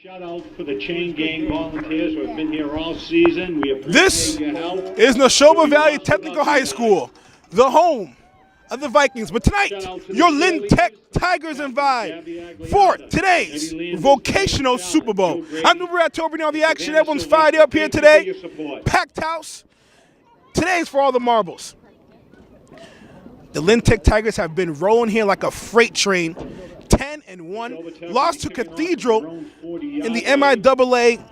Shout out for the Chain Gang volunteers who have been here all season. We appreciate This your help. is Nashoba Valley Technical High School, the home of the Vikings. But tonight, your Lynn Tech Tigers invite for today's vocational Super Bowl. I'm Uber at Toby on the action. Everyone's fired up here today. Packed house. Today's for all the marbles. The Lynn Tech Tigers have been rolling here like a freight train. 10-1, lost to Cathedral in the MIAA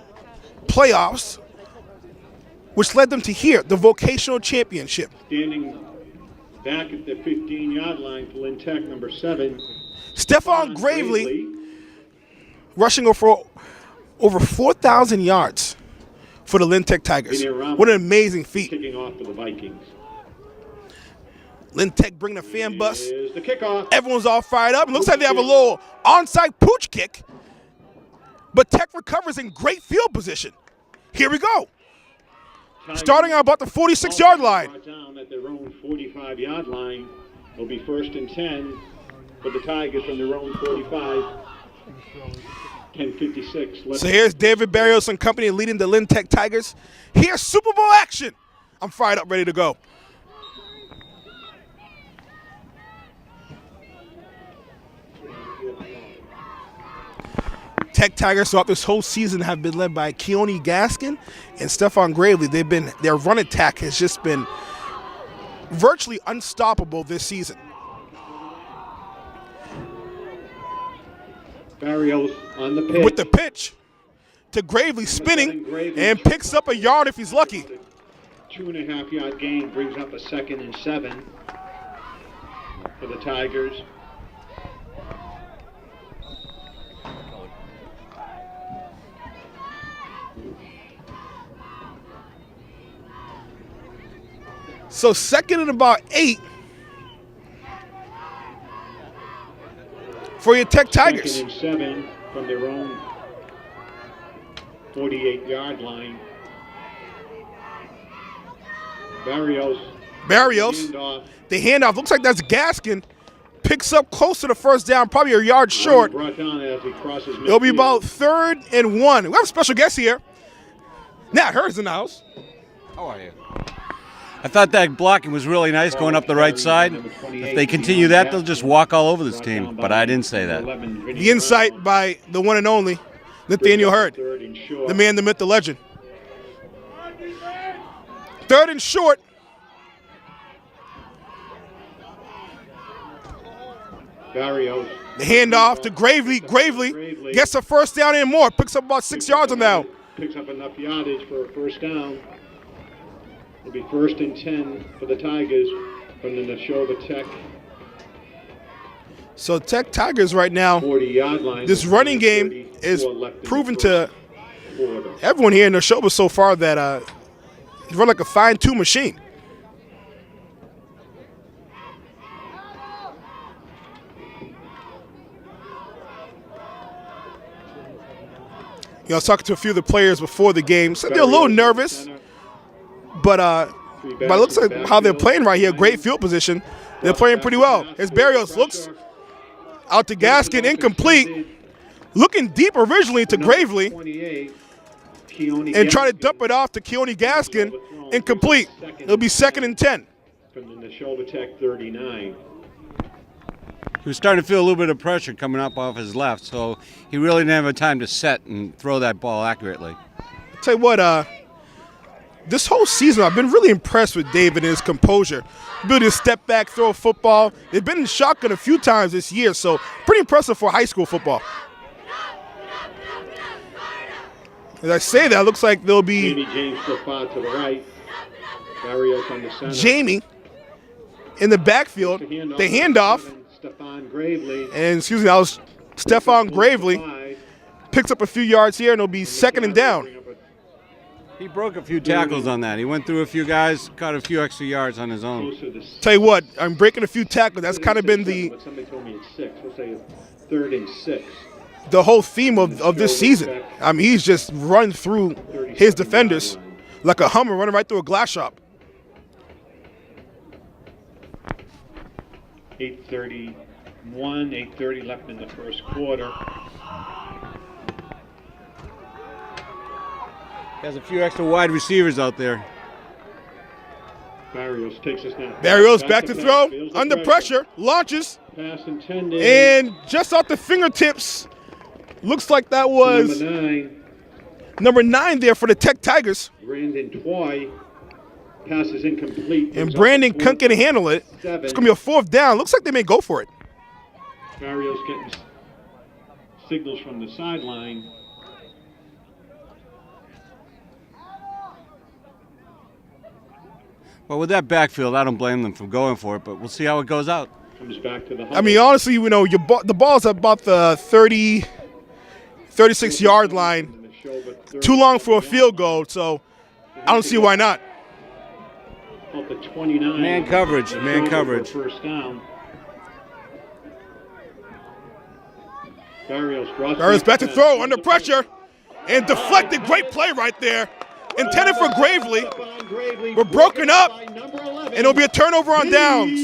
playoffs, which led them to here, the vocational championship. Standing back at the 15-yard line for Lynn Tech, number 7. Stephon Gravely rushing over 4,000 yards for the Lynn Tech Tigers. What an amazing feat. Kicking off for the Vikings. Lynn Tech bringing a fan bus. Here's the kickoff. Everyone's all fired up. It looks like they have a little onside pooch kick. But Tech recovers in great field position. Here we go. Starting at about the 46-yard line. Down at their own 45-yard line. It'll be 1st and 10 for the Tigers from their own 45. 10:56 left. So here's David Barrios and company leading the Lynn Tech Tigers. Here's Super Bowl action. I'm fired up, ready to go. Tech Tigers throughout this whole season have been led by Keone Gaskin and Stephon Gravely. Their run attack has just been virtually unstoppable this season. Barrios on the pitch. With the pitch to Gravely spinning and picks up a yard if he's lucky. 2.5-yard gain brings up a 2nd and 7 for the Tigers. So 2nd and about 8 for your Tech Tigers. 2nd and 7 from their own 48-yard line. Barrios. The handoff. Looks like that's Gaskin. Picks up close to the first down, probably a yard short. Brought down as he crosses midfield. It'll be about 3rd and 1. We have a special guest here. Nat Hurd's in the house. How are you? I thought that blocking was really nice going up the right side. If they continue that, they'll just walk all over this team, but I didn't say that. The insight by the one and only Nathaniel Hurd, the man, the myth, the legend. 3rd and short. Barrios. The handoff to Gravely. Gravely gets a first down and more. Picks up about 6 yards on that. Picks up enough yardage for a first down. It'll be 1st and 10 for the Tigers from the Nashoba Tech. So Tech Tigers right now, 40-yard line. this running game is proven to everyone here in Nashoba so far that you run like a fine-tuned machine. You know, I was talking to a few of the players before the game. So they're a little nervous, but it looks like how they're playing right here, great field position. They're playing pretty well. Here's Barrios, looks out to Gaskin, incomplete. Looking deep originally to Gravely, and try to dump it off to Keone Gaskin, incomplete. It'll be 2nd and 10. From the Nashoba Tech 39. He was starting to feel a little bit of pressure coming up off his left, so he really didn't have a time to set and throw that ball accurately. I'll tell you what, this whole season I've been really impressed with David and his composure. Ability to step back, throw a football. They've been in shotgun a few times this year, so pretty impressive for high school football. As I say that, it looks like there'll be James to the right. Barrios on the center. Jamie in the backfield. The handoff. Stephon Gravely. And excuse me, that was Stephon Gravely. Picks up a few yards here, and it'll be 2nd and down. He broke a few tackles on that. He went through a few guys, caught a few extra yards on his own. Tell you what, I'm breaking a few tackles. That's kind of been Somebody told me it's 6. We'll say 3rd and 6. The whole theme of this season. I mean, he's just run through his defenders like a Hummer running right through a glass shop. 8:30 left in the first quarter. Has a few extra wide receivers out there. Barrios takes a snap. Barrios back to throw, under pressure, launches, Pass intended. and just off the fingertips, looks like that was number 9 there for the Tech Tigers. Brandon Twy. Pass is incomplete. And Brandon couldn't handle it. It's going to be a 4th down. Looks like they may go for it. Barrios getting signals from the sideline. Well, with that backfield, I don't blame them for going for it, but we'll see how it goes out. Comes back to the I mean, honestly, you know, the ball's about the 36-yard line. Too long for a field goal, so I don't see why not. Up to 29. Man coverage, man coverage. First down. Barrios back to throw, under pressure, and deflected. Great play right there. Intended for Gravely. We're broken up, and it'll be a turnover on downs.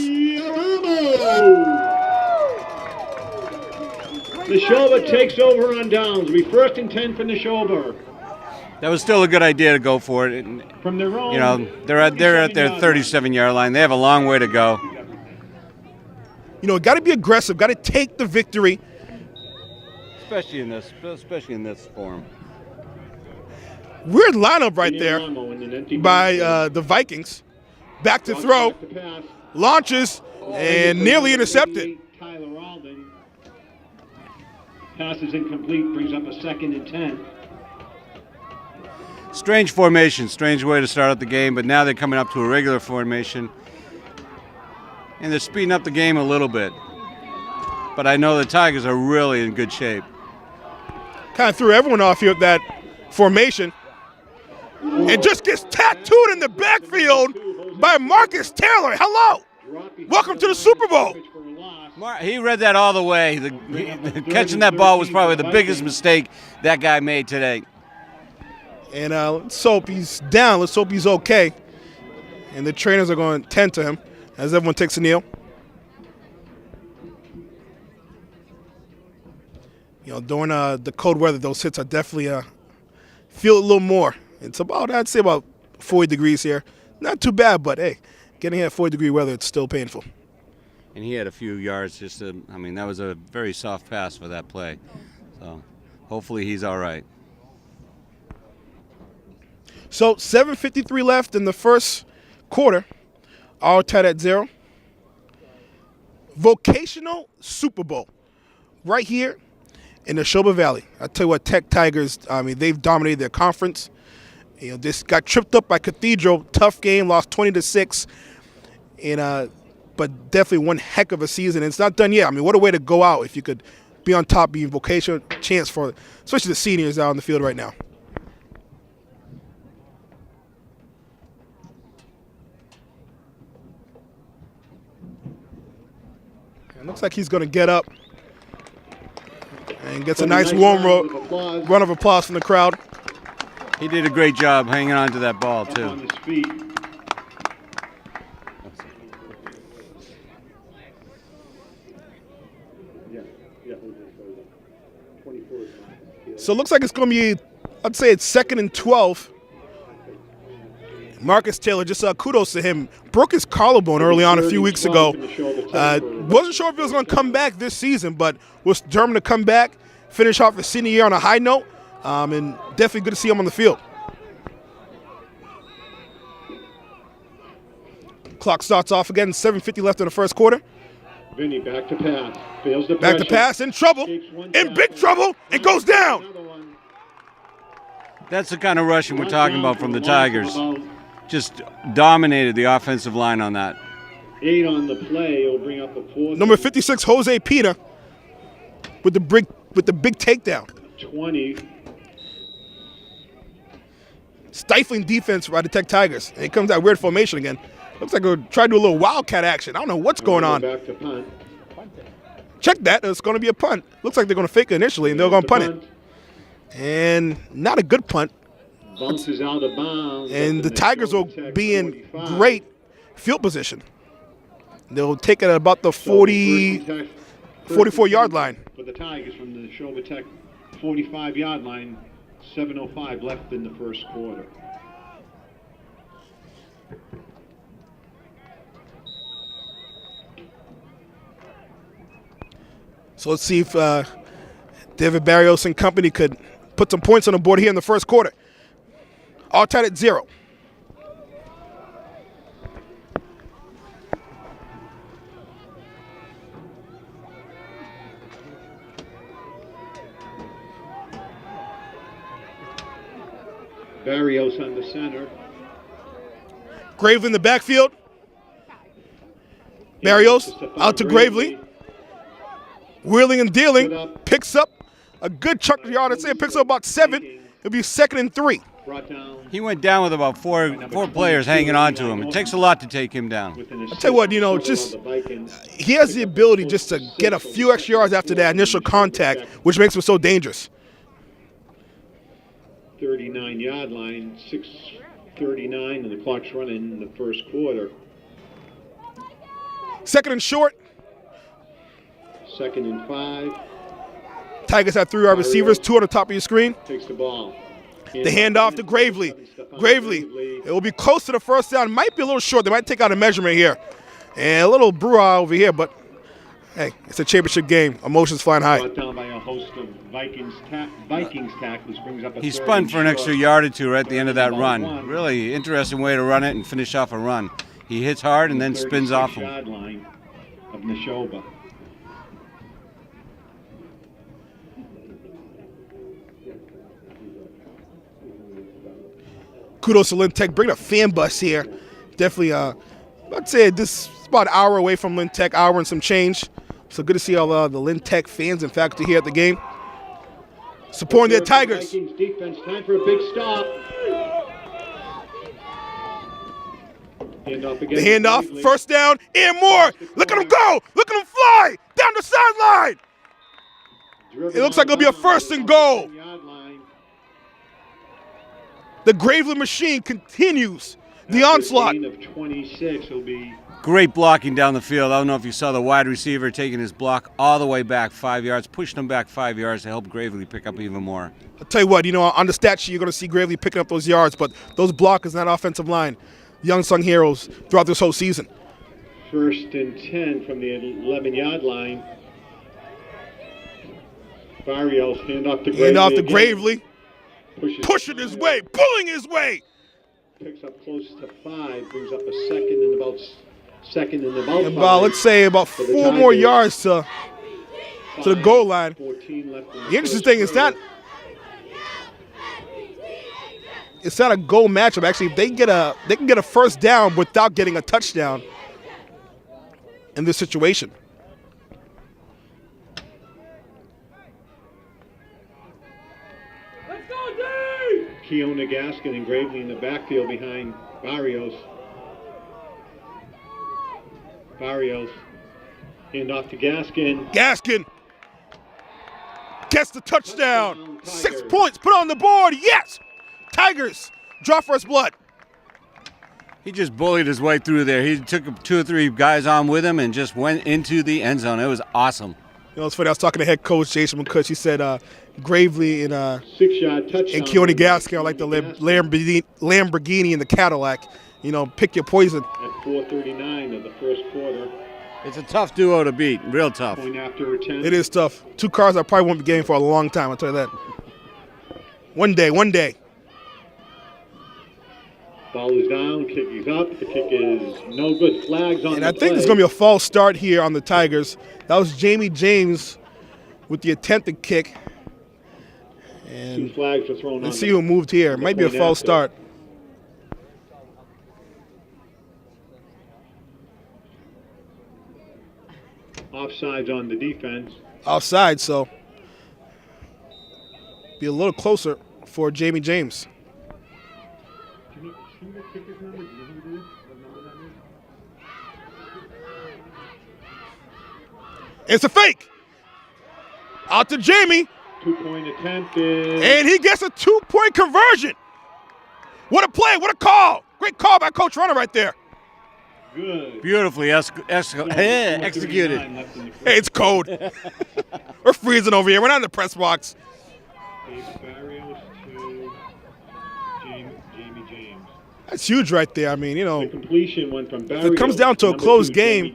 Nashoba takes over on downs. It'll be 1st and 10 for Nashoba. That was still a good idea to go for it. From their own, you know, they're at their 37-yard line. They have a long way to go. You know, got to be aggressive. Got to take the victory. Especially in this form. Weird lineup right there by the Vikings. Back to throw, launches, and nearly intercepted. Tyler Alden. Pass is incomplete, brings up a 2nd and 10. Strange formation, strange way to start out the game, but now they're coming up to a regular formation. And they're speeding up the game a little bit. But I know the Tigers are really in good shape. Kind of threw everyone off here with that formation. And just gets tattooed in the backfield by Marcus Taylor. Hello. Welcome to the Super Bowl. He read that all the way. Catching that ball was probably the biggest mistake that guy made today. And let's hope he's down. Let's hope he's okay. And the trainers are going to tend to him as everyone takes a kneel. You know, during the cold weather, those hits are definitely feel a little more. It's about, I'd say, about 40 degrees here. Not too bad, but hey, getting hit at 40-degree weather, it's still painful. And he had a few yards that was a very soft pass for that play. So hopefully he's all right. So 7:53 left in the first quarter. All tied at 0. Vocational Super Bowl right here in the Nashoba Valley. I tell you what, Tech Tigers, I mean, they've dominated their conference. You know, this got tripped up by Cathedral. Tough game, lost 20-6. And but definitely one heck of a season. And it's not done yet. I mean, what a way to go out if you could be on top, be vocational chance for, especially the seniors out on the field right now. It looks like he's going to get up and gets a nice warm run of applause from the crowd. He did a great job hanging on to that ball, too. On his feet. So it looks like it's going to be, I'd say it's 2nd and 12. Marcus Taylor, just kudos to him. Broke his collarbone early on a few weeks ago. Wasn't sure if he was going to come back this season, but was determined to come back, finish off his senior year on a high note, and definitely good to see him on the field. Clock starts off again, 7:50 left in the first quarter. Vinny back to pass, fails the Back to pass, in trouble, in big trouble, and goes down. That's the kind of rushing we're talking about from the Tigers. Just dominated the offensive line on that. 8 on the play. It'll bring up a 4th. Number 56, Jose Pita, with the big takedown. 20. Stifling defense by the Tech Tigers. And it comes that weird formation again. Looks like we're trying to do a little wildcat action. I don't know what's going on. Back to punt. Check that. It's going to be a punt. Looks like they're going to fake it initially, and they're going to punt it. And not a good punt. Bounces out of bounds. And the Tigers will be in great field position. They'll take it at about the 44-yard line. For the Tigers from the Nashoba Tech 45-yard line. 7:05 left in the first quarter. So let's see if David Barrios and company could put some points on the board here in the first quarter. All tied at 0. Barrios on the center. Gravely in the backfield. Barrios out to Gravely. Wheeling and dealing. Picks up a good chunk of yard. I'd say it picks up about 7. It'll be 2nd and 3. He went down with about four players hanging on to him. It takes a lot to take him down. I'll tell you what, just he has the ability just to get a few extra yards after that initial contact, which makes him so dangerous. 39-yard line, 6:39, and the clock's running in the first quarter. 2nd and short. 2nd and 5. Tigers have 3 wide receivers, 2 on the top of your screen. Takes the ball. The handoff to Gravely. Gravely, it will be close to the first down. Might be a little short. They might take out a measurement here. And a little brouhaha over here, but hey, it's a championship game. Emotions flying high. Brought down by a host of Vikings tackles, brings up a He third spun and for an short. extra yard or 2 right at the end of that run. Really interesting way to run it and finish off a run. He hits hard and then spins off him. 36-yard line of Nashoba. Kudos to Lynn Tech. Bring a fan bus here. Definitely, I'd say this is about an hour away from Lynn Tech, hour and some change. So good to see all the Lynn Tech fans and faculty here at the game. Supporting their Tigers. Vikings defense, time for a big stop. Handoff again. The handoff, first down, and more. Look at him go. Look at him fly down the sideline. It looks like it'll be a 1st and goal. The Gravely machine continues the onslaught. Of 26 will be Great blocking down the field. I don't know if you saw the wide receiver taking his block all the way back 5 yards, pushing him back 5 yards to help Gravely pick up even more. I'll tell you what, on the stat sheet, you're going to see Gravely picking up those yards, but those blockers in that offensive line, young sung heroes throughout this whole season. 1st and 10 from the 11-yard line. Barrios handoff to Gravely. Handoff to Gravely. Pushing his way, pulling his way. Picks up close to 5, brings up a second and about 5. Let's say about 4 more yards to the goal line. 14 left in The interesting thing is that it's not a goal matchup. Actually, if they can get a first down without getting a touchdown in this situation. Keona Gaskin and Gravely in the backfield behind Barrios. Handoff to Gaskin. Gaskin gets the touchdown. 6 points put on the board. Yes! Tigers draw first blood. He just bullied his way through there. He took 2 or 3 guys on with him and just went into the end zone. It was awesome. It's funny. I was talking to head coach Jason McCutch. He said Gravely and 6-yard touchdown. And Keone Gaskin are like the Lamborghini and the Cadillac. Pick your poison. At 4:39 of the first quarter. It's a tough duo to beat. Real tough. Point after 10. It is tough. 2 cars I probably won't be getting for a long time. I'll tell you that. One day. Ball is down. Kick is up. The kick is no good. Flags on And the I think play. there's going to be a false start here on the Tigers. That was Jamie James with the attempted kick. 2 And flags were thrown let's on see who moved here. Might be a false start. Offsides on the defense. Offside, so be a little closer for Jamie James. It's a fake. Out to Jamie. 2-point attempt is. And he gets a 2-point conversion. What a play. What a call. Great call by Coach Runner right there. Good. Beautifully executed. Hey, it's cold. We're freezing over here. We're not in the press box. Barrios to Jamie James. That's huge right there. I mean, you know, The completion went from if it comes down to a close game,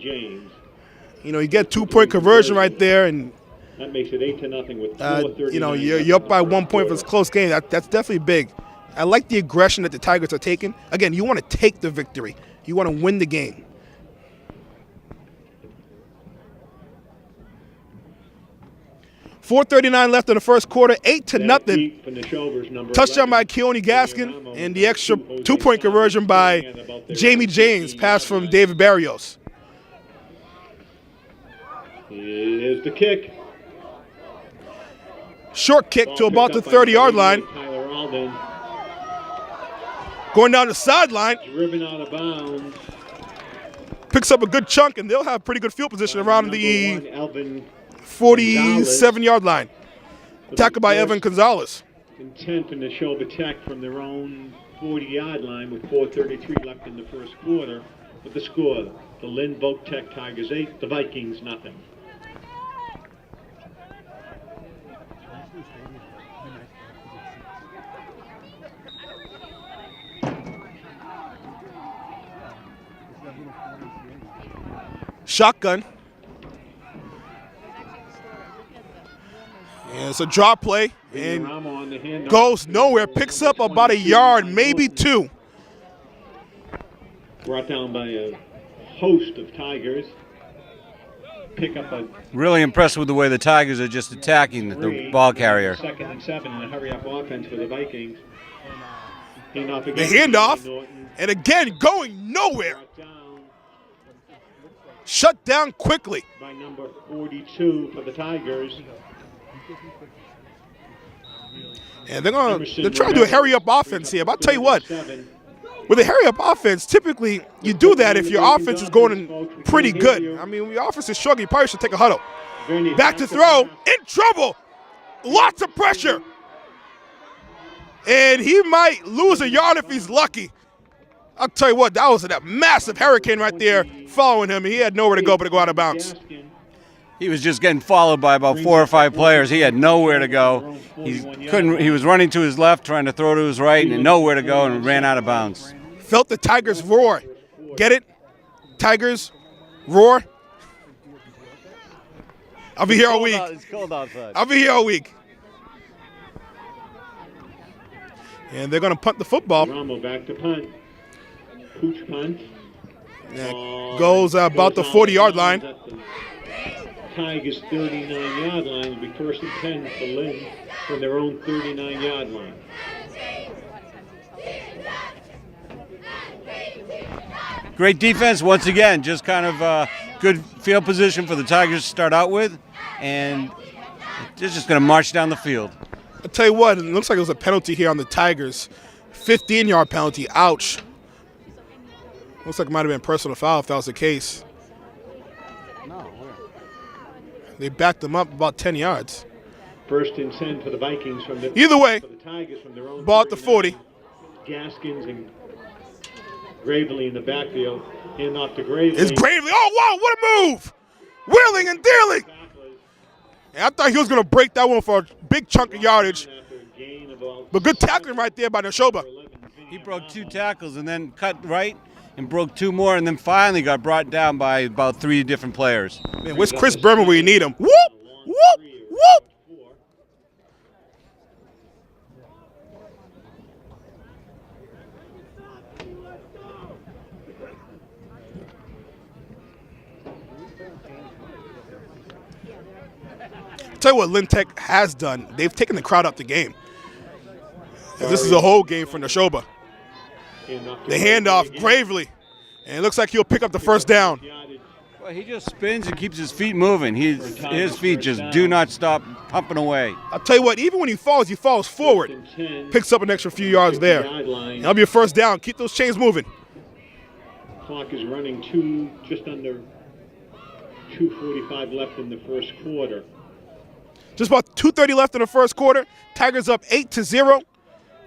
you know, you get 2-point conversion right there, and that makes it 8-0 with 4:39. you know, you're up by 1 point for this close game. That's definitely big. I like the aggression that the Tigers are taking. Again, you want to take the victory. You want to win the game. .439 left in the first quarter, 8-0. Touchdown by Keone Gaskin, and the extra 2-point conversion by Jamie James, pass from David Barrios. Here's the kick. Short kick to about the 30-yard line. Tyler Alden, Going down the sideline, driven out of bounds. picks up a good chunk, and they'll have pretty good field position around the Number 1, Alvin 47-yard line. Tackled by Evan Gonzalez. Intent for Nashoba Tech from their own 40-yard line with 4:33 left in the first quarter. With the score, the Lynn Voc Tech Tigers 8, the Vikings nothing. Shotgun. And it's a drop play, and goes nowhere. Picks up about a yard, maybe 2. Brought down by a host of Tigers. Pick up a Really impressed with the way the Tigers are just attacking the ball carrier. 2nd and 7 in a hurry-up offense for the Vikings. The handoff, and again going nowhere. Brought down Shut down quickly. by number 42 for the Tigers. And they're trying to do a hurry-up offense here. But I'll tell you what, with a hurry-up offense, typically you do that if your offense is going pretty good. I mean, when your offense is struggling, you probably should take a huddle. Back to throw, in trouble. Lots of pressure. And he might lose a yard if he's lucky. I'll tell you what, that was a massive hurricane right there following him. He had nowhere to go but to go out of bounds. He was just getting followed by about 4 or 5 players. He had nowhere to go. He was running to his left, trying to throw to his right, and nowhere to go, and ran out of bounds. Felt the Tigers roar. Get it? Tigers roar. I'll be here all week. It's cold outside. I'll be here all week. And they're going to punt the football. Ramo back to punt. Pooch punt. Goes about the 40-yard line. Tigers 39-yard line will be 1st and 10 for Lynn from their own 39-yard line. Great defense once again. Just kind of good field position for the Tigers to start out with, and they're just going to march down the field. I'll tell you what, it looks like it was a penalty here on the Tigers. 15-yard penalty. Ouch. Looks like it might have been a personal foul if that was the case. They backed them up about 10 yards. 1st and 10 for the Vikings from the Either way, for the Tigers from their own ball at the 40. Gaskins and Gravely in the backfield. Hand off to Gravely. It's Gravely. Oh, wow, what a move! Wheeling and dealing. And I thought he was going to break that one for a big chunk of yardage. But good tackling right there by Nashoba. He broke 2 tackles and then cut right and broke 2 more, and then finally got brought down by about 3 different players. Man, where's Chris Berman where you need him? Whoop! Whoop! Whoop! Tell you what Lynn Tech has done. They've taken the crowd out the game. And this is a whole game for Nashoba. The handoff, Gravely. And it looks like he'll pick up the first down. Well, he just spins and keeps his feet moving. His feet just do not stop pumping away. I'll tell you what, even when he falls forward. Picks up an extra few yards there. And that'll be a first down. Keep those chains moving. Clock is running just under 2:45 left in the first quarter. Just about 2:30 left in the first quarter. Tigers up 8-0.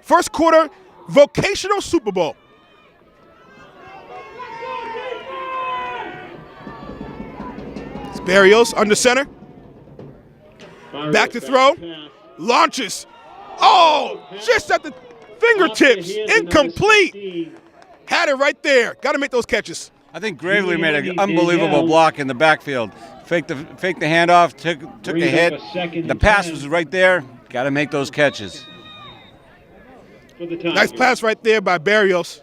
First quarter, vocational Super Bowl. It's Barrios under center. Back to throw. Launches. Oh, just at the fingertips. Incomplete. Had it right there. Got to make those catches. I think Gravely made an unbelievable block in the backfield. Faked the handoff, took a hit. The pass was right there. Got to make those catches. Nice pass right there by Barrios.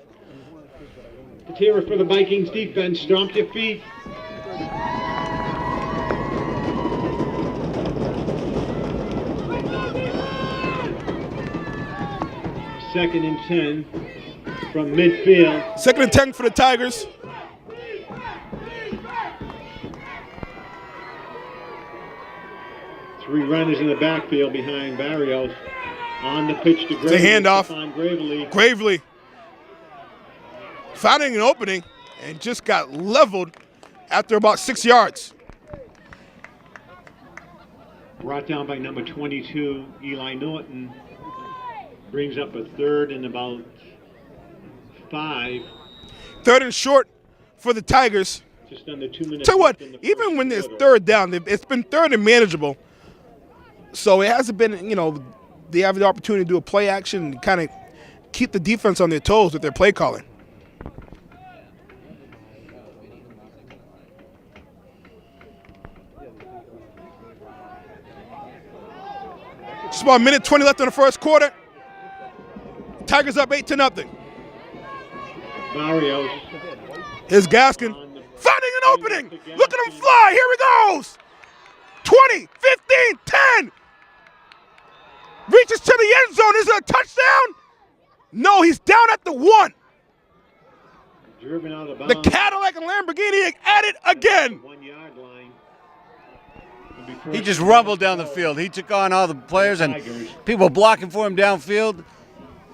Let's hear it for the Vikings defense. Stomp your feet. Second and 10 from midfield. Second and 10 for the Tigers. Three runners in the backfield behind Barrios. On the pitch to Gravely. It's a handoff. Gravely finding an opening and just got leveled after about 6 yards. Brought down by number 22, Eli Norton. Brings up a third and about 5. Third and short for the Tigers. Just under 2 minutes. Tell you what, even when there's third down, it's been third and manageable. So it hasn't been, they have the opportunity to do a play action and kind of keep the defense on their toes with their play calling. Just about a minute 20 left in the first quarter. Tigers up 8-0. Barrios. Here's Gaskin. Finding an opening. Look at him fly. Here he goes. 20, 15, 10. Reaches to the end zone. Is it a touchdown? No, he's down at the 1. Driven out of bounds. The Cadillac and Lamborghini at it again. 1 yard line. He just rumbled down the field. He took on all the players and people blocking for him downfield,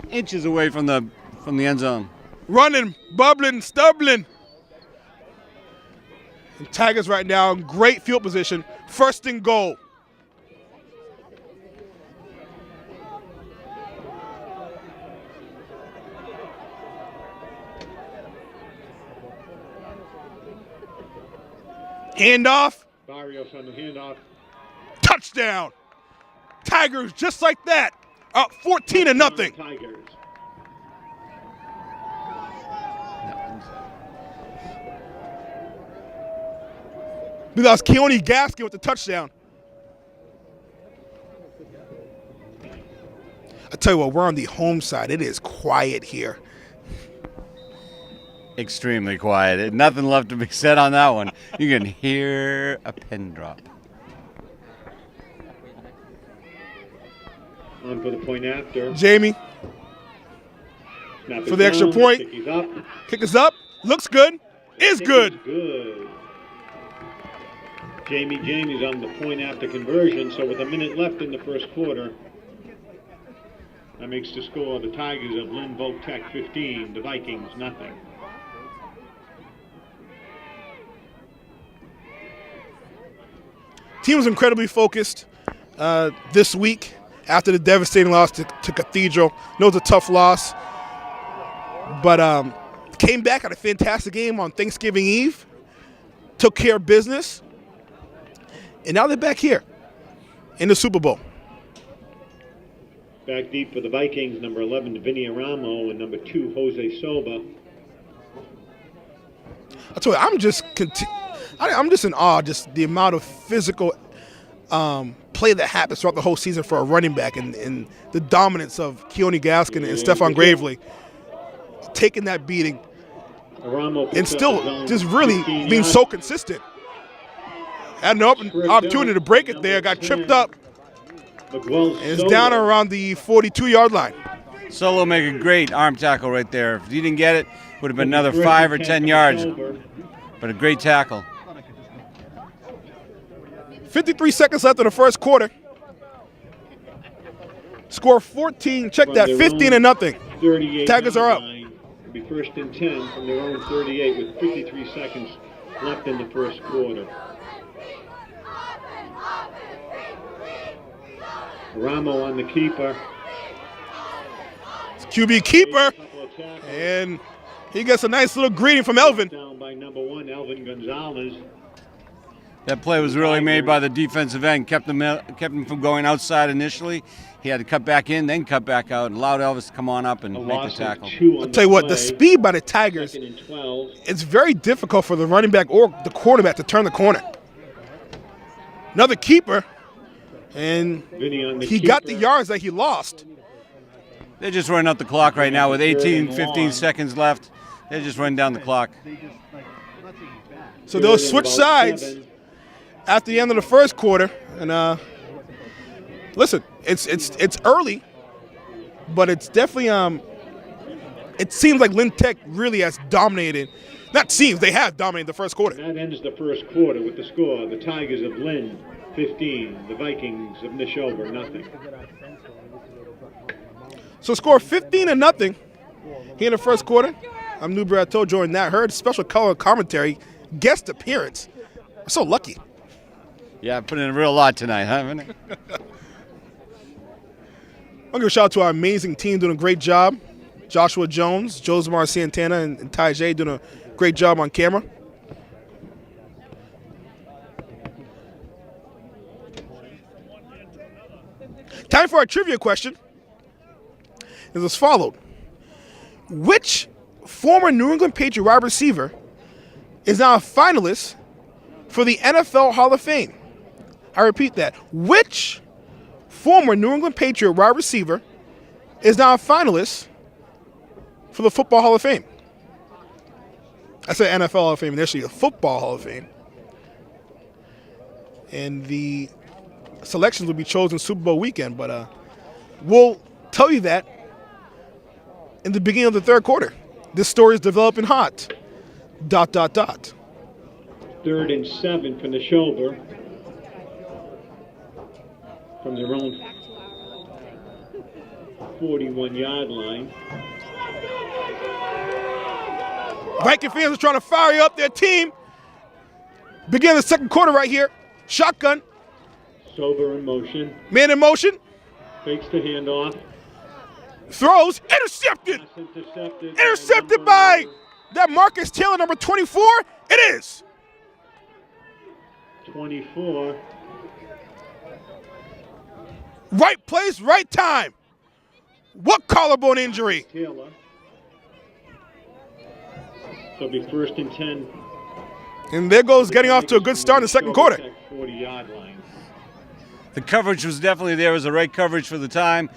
inches away from the end zone. Running, bubbling, stumbling. And Tigers right now in great field position. First and goal. Handoff. Barrios on the handoff. Touchdown. Tigers just like that. Up 14-0. Tigers. Because Keone Gaskin with the touchdown. I tell you what, we're on the home side. It is quiet here. Extremely quiet. Nothing left to be said on that one. You can hear a pin drop. On for the point after. Jamie for the extra point. Kick is up. Looks good. Is good. Good. Jamie's on the point after conversion, so with a minute left in the first quarter, that makes the score the Tigers of Lynn Voc Tech 15, the Vikings nothing. Team was incredibly focused this week after the devastating loss to Cathedral. Know it's a tough loss, but came back at a fantastic game on Thanksgiving Eve, took care of business, and now they're back here in the Super Bowl. Back deep for the Vikings, number 11, Vinny Aramo, and number 2, Jose Soba. I tell you, I'm just in awe, just the amount of physical play that happens throughout the whole season for a running back, and the dominance of Keone Gaskin and Stephon Gravely taking that beating and still just really being so consistent. Had an opportunity to break it there, got tripped up, and it's down around the 42-yard line. Solo make a great arm tackle right there. If he didn't get it, would have been another 5 or 10 yards, but a great tackle. 53 seconds left in the first quarter. Score 14, check that, 15-0. Tigers are up. It'll be first and 10 from their own 38 with 53 seconds left in the first quarter. Ramo on the keeper. It's QB keeper, and he gets a nice little greeting from Elvin. Down by number 1, Elvin Gonzalez. That play was really made by the defensive end, kept him from going outside initially. He had to cut back in, then cut back out, and allowed Elvis to come on up and make the tackle. I'll tell you what, the speed by the Tigers, it's very difficult for the running back or the quarterback to turn the corner. Another keeper, and he got the yards that he lost. They're just running up the clock right now with 15 seconds left. They're just running down the clock. So they'll switch sides after the end of the first quarter. And listen, it's early, but it's definitely it seems like Lynn Tech really has dominated. Not seems, they have dominated the first quarter. That ends the first quarter with the score: the Tigers of Lynn 15, the Vikings of Nashoba nothing. So score 15-0 here in the first quarter. I'm Newberry Atto, joined Nat Hurd, special color commentary, guest appearance. We're so lucky. Yeah, I put in a real lot tonight, huh? Haven't I? I'll give a shout out to our amazing team doing a great job. Joshua Jones, Josemar Santana, and Ty J doing a great job on camera. Time for our trivia question. Is as followed. Which former New England Patriot wide receiver is now a finalist for the NFL Hall of Fame? I repeat that. Which former New England Patriot wide receiver is now a finalist for the Football Hall of Fame? I said NFL Hall of Fame, initially the Football Hall of Fame. And the selections will be chosen Super Bowl weekend, but we'll tell you that in the beginning of the third quarter. This story is developing hot. ... 3rd and 7 for Nashoba from their own 41-yard line. Viking fans are trying to fire up their team. Beginning the second quarter right here. Shotgun. Sober in motion. Man in motion. Fakes the handoff. Throws. Intercepted. Intercepted by that Marcus Taylor, number 24. It is. 24. Right place, right time. What collarbone injury? Taylor. So it'll be 1st and 10. And there goes getting off to a good start in the second quarter. 40-yard line. The coverage was definitely there. It was the right coverage for the time.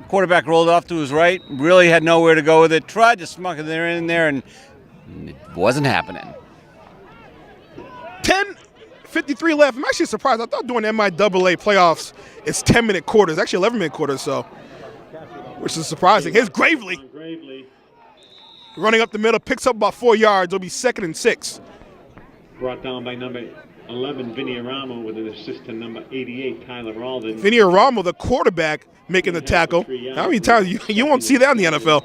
Quarterback rolled off to his right, really had nowhere to go with it. Tried to smuck it in there, and it wasn't happening. 10:53 left. I'm actually surprised. I thought doing MIAA playoffs, it's 10-minute quarters. Actually, 11-minute quarters, so which is surprising. Here's Gravely. Running up the middle, picks up about 4 yards. It'll be 2nd and 6. Brought down by number 11, Vinny Aramo, with an assist to number 88, Tyler Alden. Vinny Aramo, the quarterback, making the tackle. How many times? You won't see that in the NFL.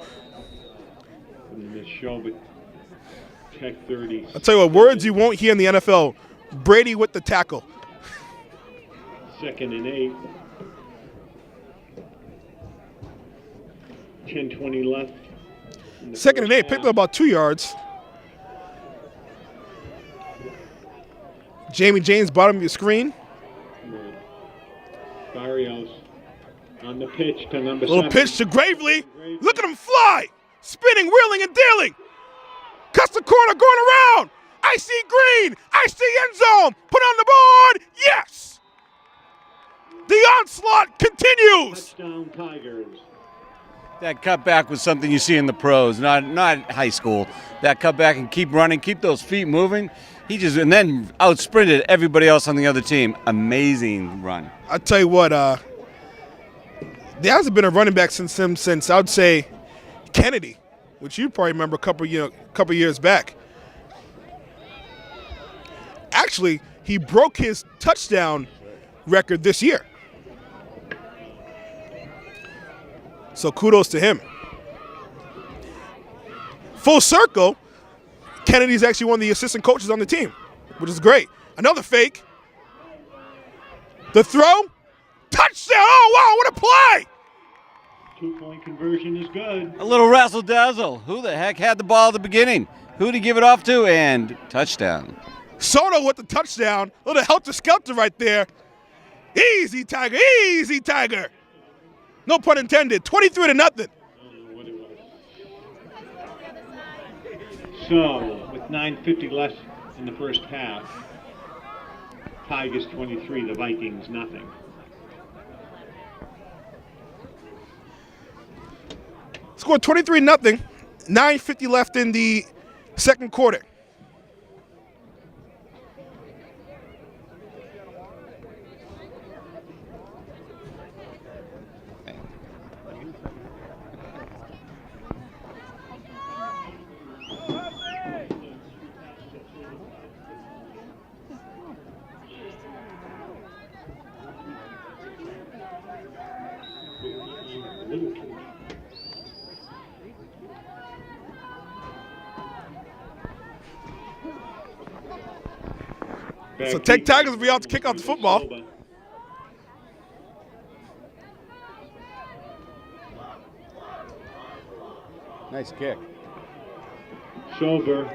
Tech 30. I'll tell you what, words you won't hear in the NFL. Brady with the tackle. 2nd and 8. 10:20 left. 2nd and 8, picked up about 2 yards. Jamie James, bottom of your screen. Barrios on the pitch to number 7. Little pitch to Gravely. Look at him fly. Spinning, wheeling, and dealing. Cuts the corner, going around. I see green. I see end zone. Put on the board. Yes. The onslaught continues. Touchdown Tigers. That cutback was something you see in the pros, not high school. That cutback and keep running, keep those feet moving. And then out sprinted everybody else on the other team. Amazing run. I tell you what, there hasn't been a running back since I would say Kennedy, which you probably remember a couple years back. Actually, he broke his touchdown record this year. So kudos to him. Full circle, Kennedy's actually one of the assistant coaches on the team, which is great. Another fake. The throw. Touchdown. Oh, wow, what a play. 2-point conversion is good. A little razzle-dazzle. Who the heck had the ball at the beginning? Who'd he give it off to? And touchdown. Soto with the touchdown. A little helter-skelter right there. Easy, Tiger. Easy, Tiger. No pun intended. 23-0. So, with 9:50 left in the first half, Tigers 23, the Vikings nothing. Scored 23-0. 9:50 left in the second quarter. So Tech Tigers will be out to kick off the football. Nice kick. Sober.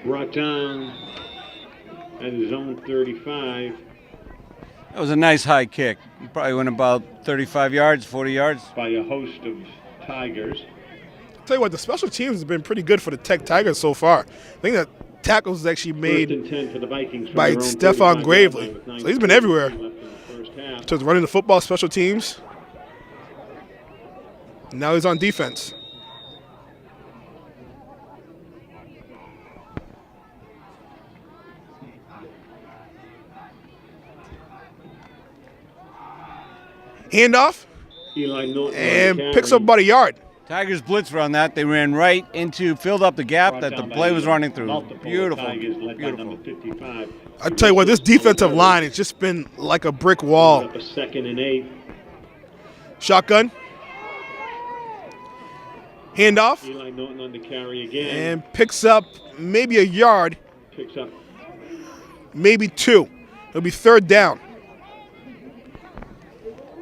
Brought down at his own 35. That was a nice high kick. He probably went about 35 yards, 40 yards. By a host of Tigers. Tell you what, the special teams has been pretty good for the Tech Tigers so far. I think that tackles was actually made 10 for the Vikings by Stephon Gravely. So he's been everywhere. In terms of running the football, special teams. Now he's on defense. Handoff. And picks up about a yard. Tigers blitz on that. They ran right into, filled up the gap that the play was running through. Beautiful, beautiful. I tell you what, this defensive line has just been like a brick wall. A 2nd and 8. Shotgun. Handoff. Eli Norton on the carry again. And picks up maybe a yard. Picks up maybe 2. It'll be 3rd down.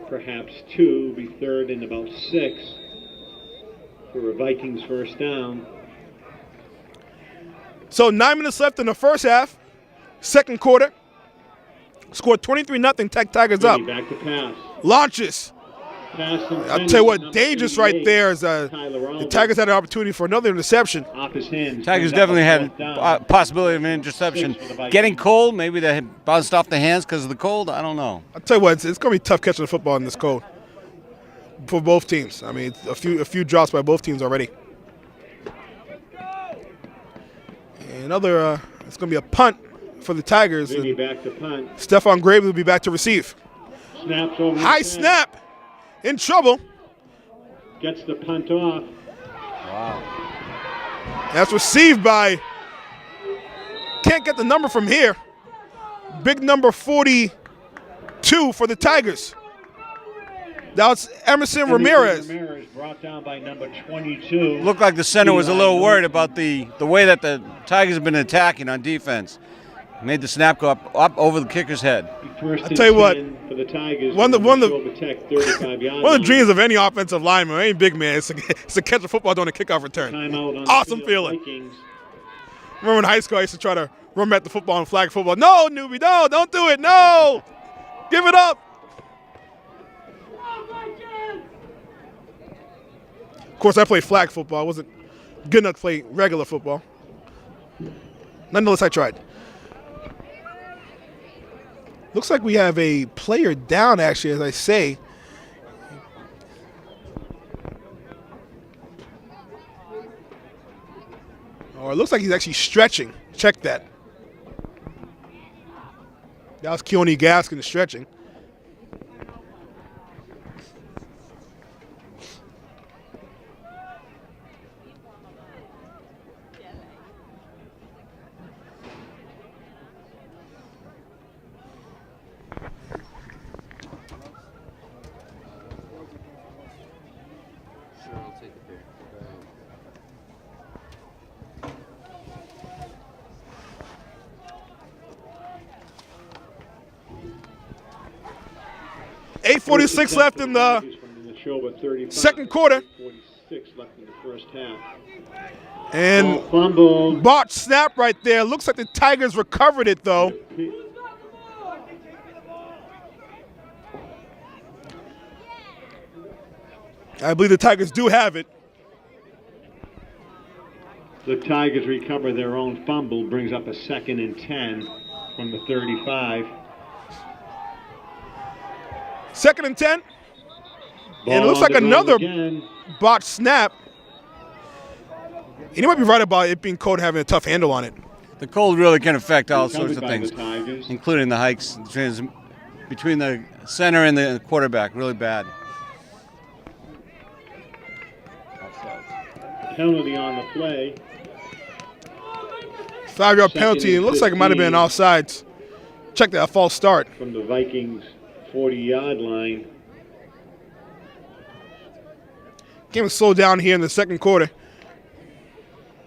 Perhaps 2, be 3rd and about 6 for a Vikings first down. So 9 minutes left in the first half. Second quarter. Scored 23-0. Tech Tigers up. Back to pass. Launches. I'll tell you what, dangerous right there is the Tigers had an opportunity for another interception. Off his hands. Tigers definitely had a possibility of an interception. Getting cold, maybe they bounced off the hands because of the cold. I don't know. I'll tell you what, it's going to be tough catching the football in this cold for both teams. I mean, a few drops by both teams already. And it's going to be a punt for the Tigers. Maybe back to punt. Stephon Gravely will be back to receive. Snaps over. High snap. In trouble. Gets the punt off. Wow. That's received by, can't get the number from here. Big number 42 for the Tigers. That was Emerson Ramirez. Ramirez brought down by number 22. Looked like the center was a little worried about the way that the Tigers have been attacking on defense. Made the snap go up over the kicker's head. I'll tell you what, for the Tigers, one of the dreams of any offensive lineman, any big man, is to catch a football during a kickoff return. Awesome feeling. Remember in high school, I used to try to run back the football and flag football. No, newbie, no, don't do it, no. Give it up. Of course, I played flag football. I wasn't good enough to play regular football. Nonetheless, I tried. Looks like we have a player down, actually, as I say. Or it looks like he's actually stretching. Check that. That was Keone Gaskin stretching. .846 left in the second quarter. 4:36 left in the first half. And Fumble. botched snap right there. Looks like the Tigers recovered it, though. I believe the Tigers do have it. The Tigers recover their own fumble, brings up a 2nd and 10 from the 35. 2nd and 10. And it Ball looks on like the ground another again. botched snap. And you might be right about it being cold, having a tough handle on it. The cold really can affect all Recovered sorts of by things, the Tigers. including the hikes between the center and the quarterback. Really bad. Penalty on the play. 5-yard 2nd penalty. It and looks like it might have been 15. offsides. Check that, a false start. From the Vikings 40-yard line. Game was slowed down here in the second quarter.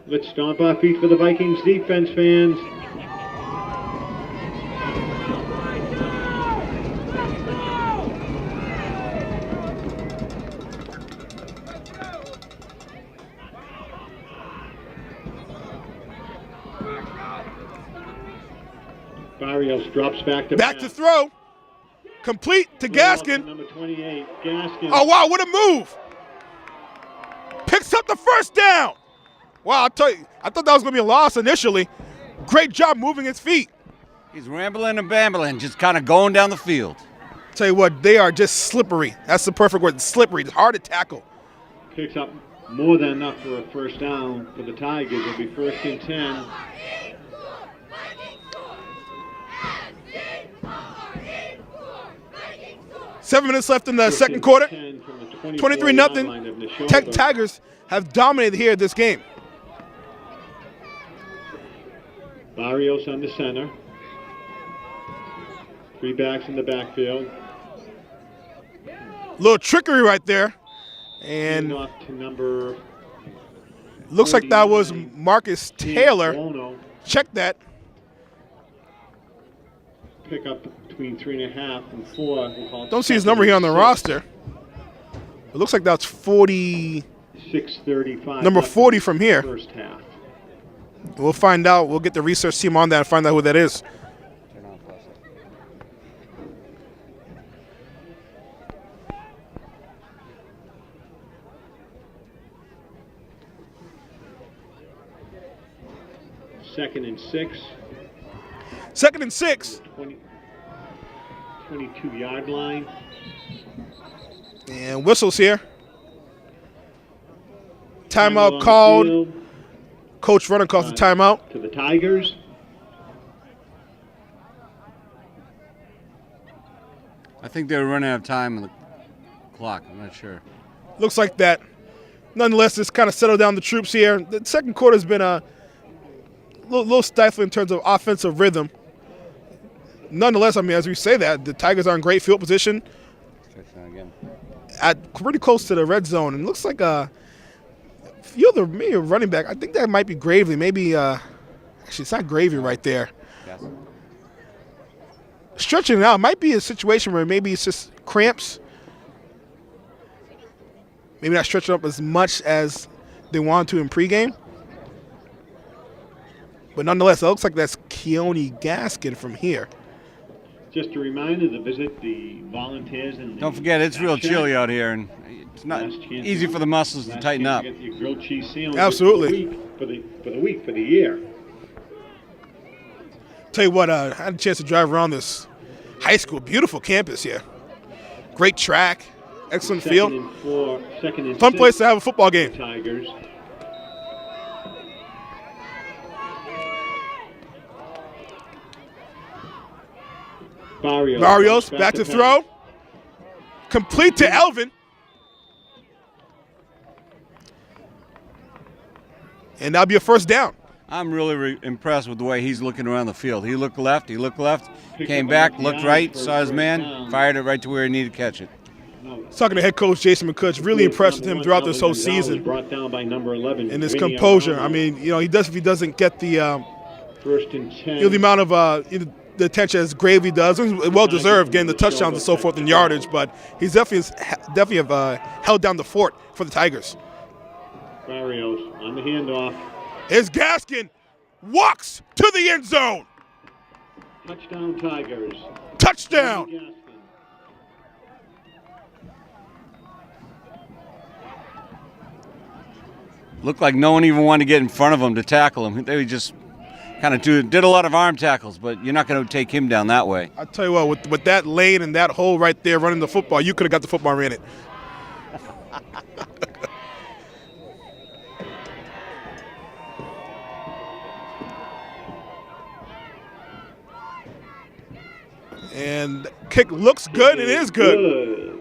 Let's stomp our feet for the Vikings defense, fans. Barrios drops back to Back to throw. Complete to Gaskin. Number 28, Gaskin. Oh, wow, what a move. Picks up the first down. Wow, I tell you, I thought that was going to be a loss initially. Great job moving his feet. He's rambling and bambling, just kind of going down the field. Tell you what, they are just slippery. That's the perfect word, slippery. It's hard to tackle. Picks up more than enough for a first down for the Tigers. It'll be 1st and 10. Seven minutes left in the second quarter. 23-0. Tech Tigers have dominated here this game. Barrios on the center. 3 backs in the backfield. Little trickery right there. And off to number looks like that was Marcus Taylor. Bono. Check that. Pick up between 3.5 and 4. Don't see his number here on the roster. It looks like that's 40. 6:35. Number 40 from here. First half. We'll find out. We'll get the research team on that and find out who that is. Second and 6. 2nd and 6. 22-yard line. And whistles here. Timeout Timeout on the called. field. Coach Runner calls the timeout. To the Tigers. I think they were running out of time on the clock. I'm not sure. Looks like that. Nonetheless, it's kind of settled down the troops here. The second quarter has been a little stifling in terms of offensive rhythm. Nonetheless, I mean, as we say that, the Tigers are in great field position. At pretty close to the red zone. And it looks like maybe a running back. I think that might be Gravely. Maybe, actually, it's not Gravy right there. Yes. Stretching it out. Might be a situation where maybe it's just cramps. Maybe not stretching up as much as they wanted to in pregame. But nonetheless, it looks like that's Keone Gaskin from here. Just a reminder to visit the volunteers and Don't forget, it's real chilly out here, and it's not easy for the muscles to tighten up. Get your grilled cheese sandwich Absolutely. For the year. Tell you what, I had a chance to drive around this high school. Beautiful campus here. Great track. Excellent field. Second and Fun 6 place to have a football game. Tigers. Barrios back to throw. Complete to Elvin. And that'll be a first down. I'm really impressed with the way he's looking around the field. He looked left, came back, looked right, saw his man, fired it right to where he needed to catch it. Talking to head coach Jason McCutch, really impressed with him throughout this whole season. Brought down by number 11. And his composure. I mean, you know, if he doesn't get the First and 10. you know, the amount of the attention as Gravely does, well deserved, getting the touchdowns and so forth in yardage. But he's definitely held down the fort for the Tigers. Barrios on the handoff. Is Gaskin walks to the end zone. Touchdown Tigers. Touchdown. Gaskin. Looked like no one even wanted to get in front of him to tackle him. They just kind of did a lot of arm tackles, but you're not going to take him down that way. I'll tell you what, with that lane and that hole right there running the football, you could have got the football and ran it. And kick looks good and is good.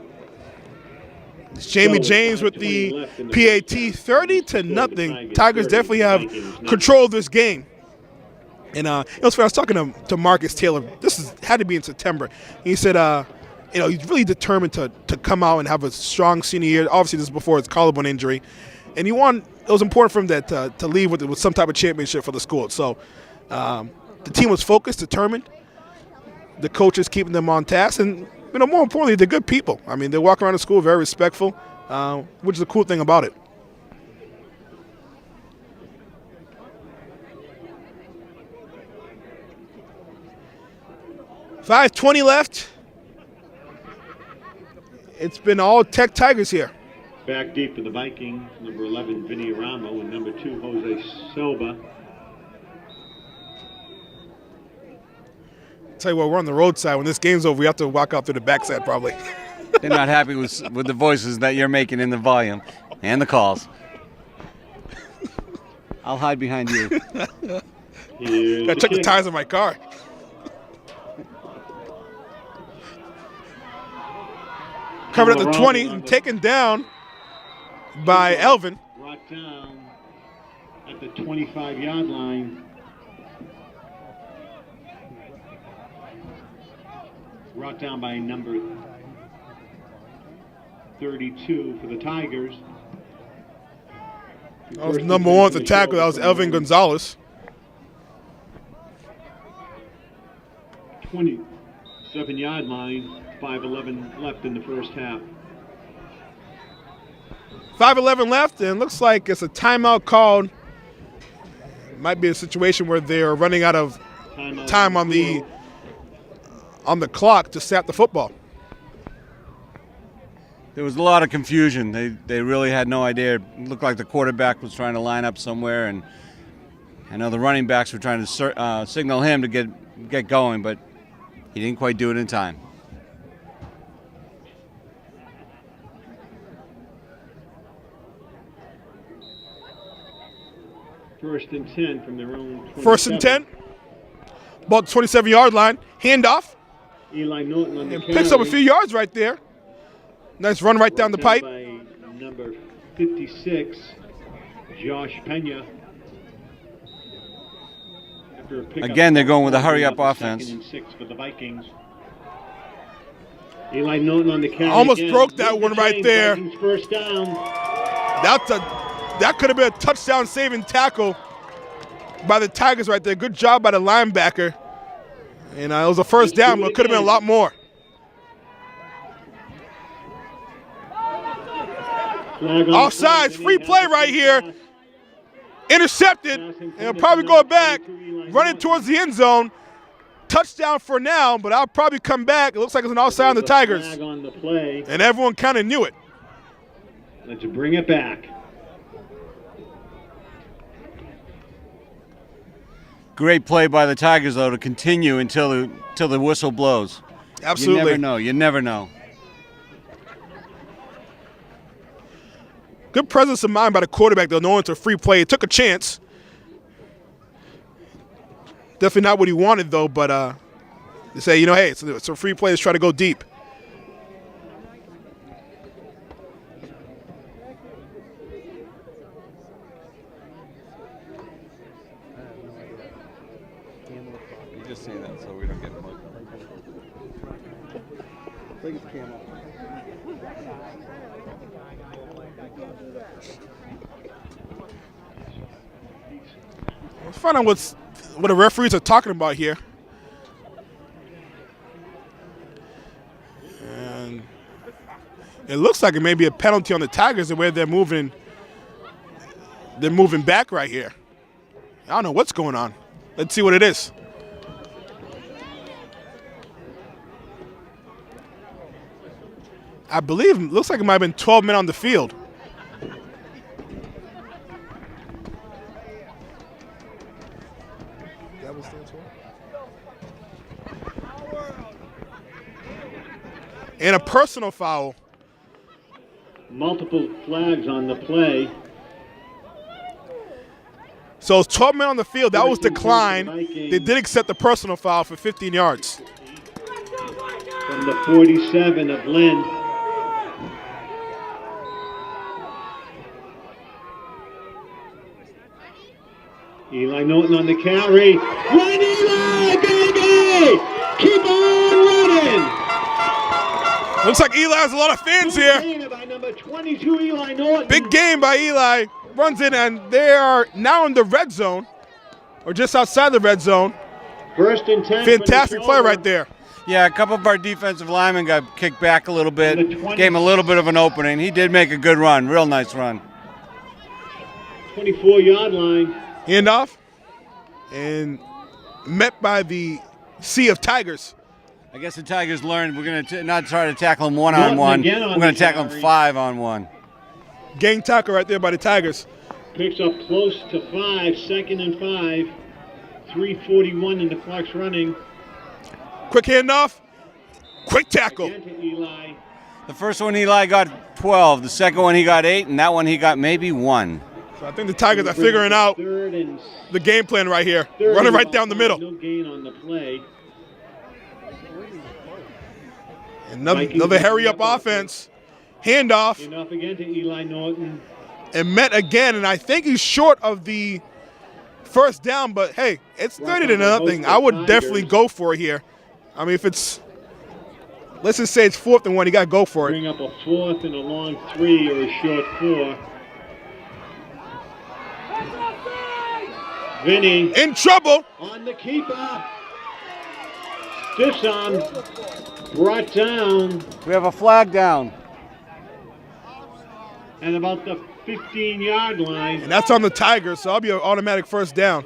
It's Jamie James with the PAT, 30-0. Tigers definitely have control of this game. And it was funny, I was talking to Marcus Taylor. This had to be in September. He said, he's really determined to come out and have a strong senior year. Obviously, this is before his collarbone injury, and it was important for him that to leave with some type of championship for the school. So the team was focused, determined. The coaches keeping them on task, and more importantly, they're good people. I mean, they walk around the school very respectful, which is a cool thing about it. $5:20 left. It's been all Tech Tigers here. Back deep for the Vikings, number 11, Vinny Aramo, and number 2, Jose Silva. Tell you what, we're on the roadside. When this game's over, we have to walk out through the backside probably. They're not happy with the voices that you're making in the volume and the calls. I'll hide behind you. Gotta check the tires on my car. Covered at the 20 and taken down by Elvin. Brought down at the 25-yard line. Brought down by number 32 for the Tigers. That was number 1 at the tackle. That was Elvin Gonzalez. 27-yard line. 5:11 left in the first half. 5:11 left, and looks like it's a timeout called. Might be a situation where they're running out of time on the clock to snap the football. There was a lot of confusion. They really had no idea. It looked like the quarterback was trying to line up somewhere, and I know the running backs were trying to signal him to get going, but he didn't quite do it in time. First and 10 from their own 27. First and 10. About the 27-yard line. Handoff. Eli Norton on the and carry. picks up a few yards right there. Nice run right down the pipe. By number 56, Josh Pena. Again, they're going with a hurry-up offense. 2nd and 6 for the Vikings. Eli Norton on the carry. Almost again. broke that one right there. Vikings first down. That could have been a touchdown-saving tackle by the Tigers right there. Good job by the linebacker. And it was a first down, but it could have been a lot more. Offsides, free play right here. Intercepted, and he'll probably go back, running towards the end zone. Touchdown for now, but I'll probably come back. It looks like it's an offside on the Tigers. And everyone kind of knew it. Let's bring it back. Great play by the Tigers, though, to continue until the whistle blows. Absolutely. You never know. You never know. Good presence of mind by the quarterback, though, knowing it's a free play. He took a chance. Definitely not what he wanted, though, but they say, hey, it's a free play. Let's try to go deep. Just say that so we don't get mugged. I think it's camel. Let's find out what the referees are talking about here. And it looks like it may be a penalty on the Tigers the way they're moving They're moving back right here. I don't know what's going on. Let's see what it is. I believe, looks like it might have been 12 men on the field. And a personal foul. Multiple flags on the play. So it's 12 men on the field. That was declined. They did accept the personal foul for 15 yards. From the 47 of Lynn. Eli Norton on the carry. Run, Eli, baby! Keep on running! Looks like Eli has a lot of fans here. Big game by number 22, Eli Norton. Big game by Eli. Runs in, and they are now in the red zone, or just outside the red zone. First and 10. Fantastic play right there. Yeah, a couple of our defensive linemen got kicked back a little bit, gave him a little bit of an opening. He did make a good run, real nice run. 24-yard line. Handoff, and met by the sea of Tigers. I guess the Tigers learned we're going to not try to tackle him one-on-one. We're going to tackle him 5-on-1. Gang tackle right there by the Tigers. Picks up close to 5, 2nd and 5. 3:41 in the clock's running. Quick handoff, quick tackle. Again to Eli. The first one Eli got 12. The second one he got 8, and that one he got maybe 1. So I think the Tigers are figuring out the game plan right here. Running right down the middle. No gain on the play. Another hurry-up offense. Handoff. Enough again to Eli Norton. And met again, and I think he's short of the first down, but hey, it's 30-0. I would definitely go for it here. I mean, if it's, let's just say it's 4th and 1, you got to go for it. Bring up a 4th and a long 3 or a short 4. Vinny. In trouble. On the keeper. Stiffs on. Brought down. We have a flag down. And about the 15-yard line. And that's on the Tigers, so I'll be an automatic first down.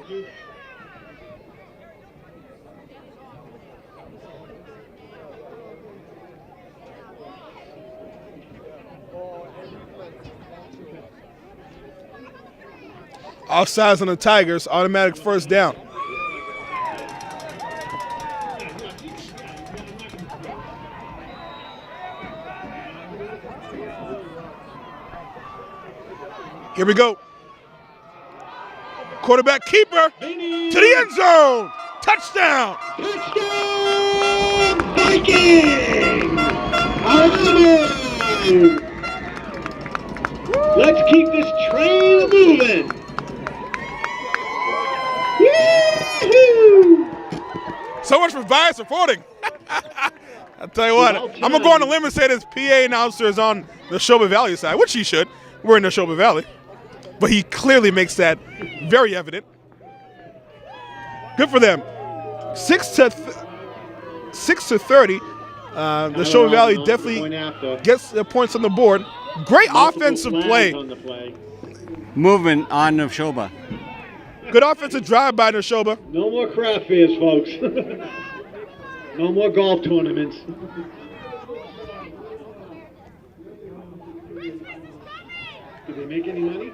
Offsides on the Tigers, automatic first down. Here we go. Quarterback keeper to the end zone. Touchdown. Touchdown, Vikings! Let's keep this train moving. Woo-hoo! So much for bias reporting. I'll tell you what, I'm going to go on a limb and say this PA announcer is on the Nashoba Valley side, which he should. We're in Nashoba Valley. But he clearly makes that very evident. Good for them. 6 to 30. The Nashoba Valley definitely gets the points on the board. Great offensive play. Movement on Nashoba. Good offensive drive by Nashoba. No more craft fairs, folks. No more golf tournaments. Did they make any money?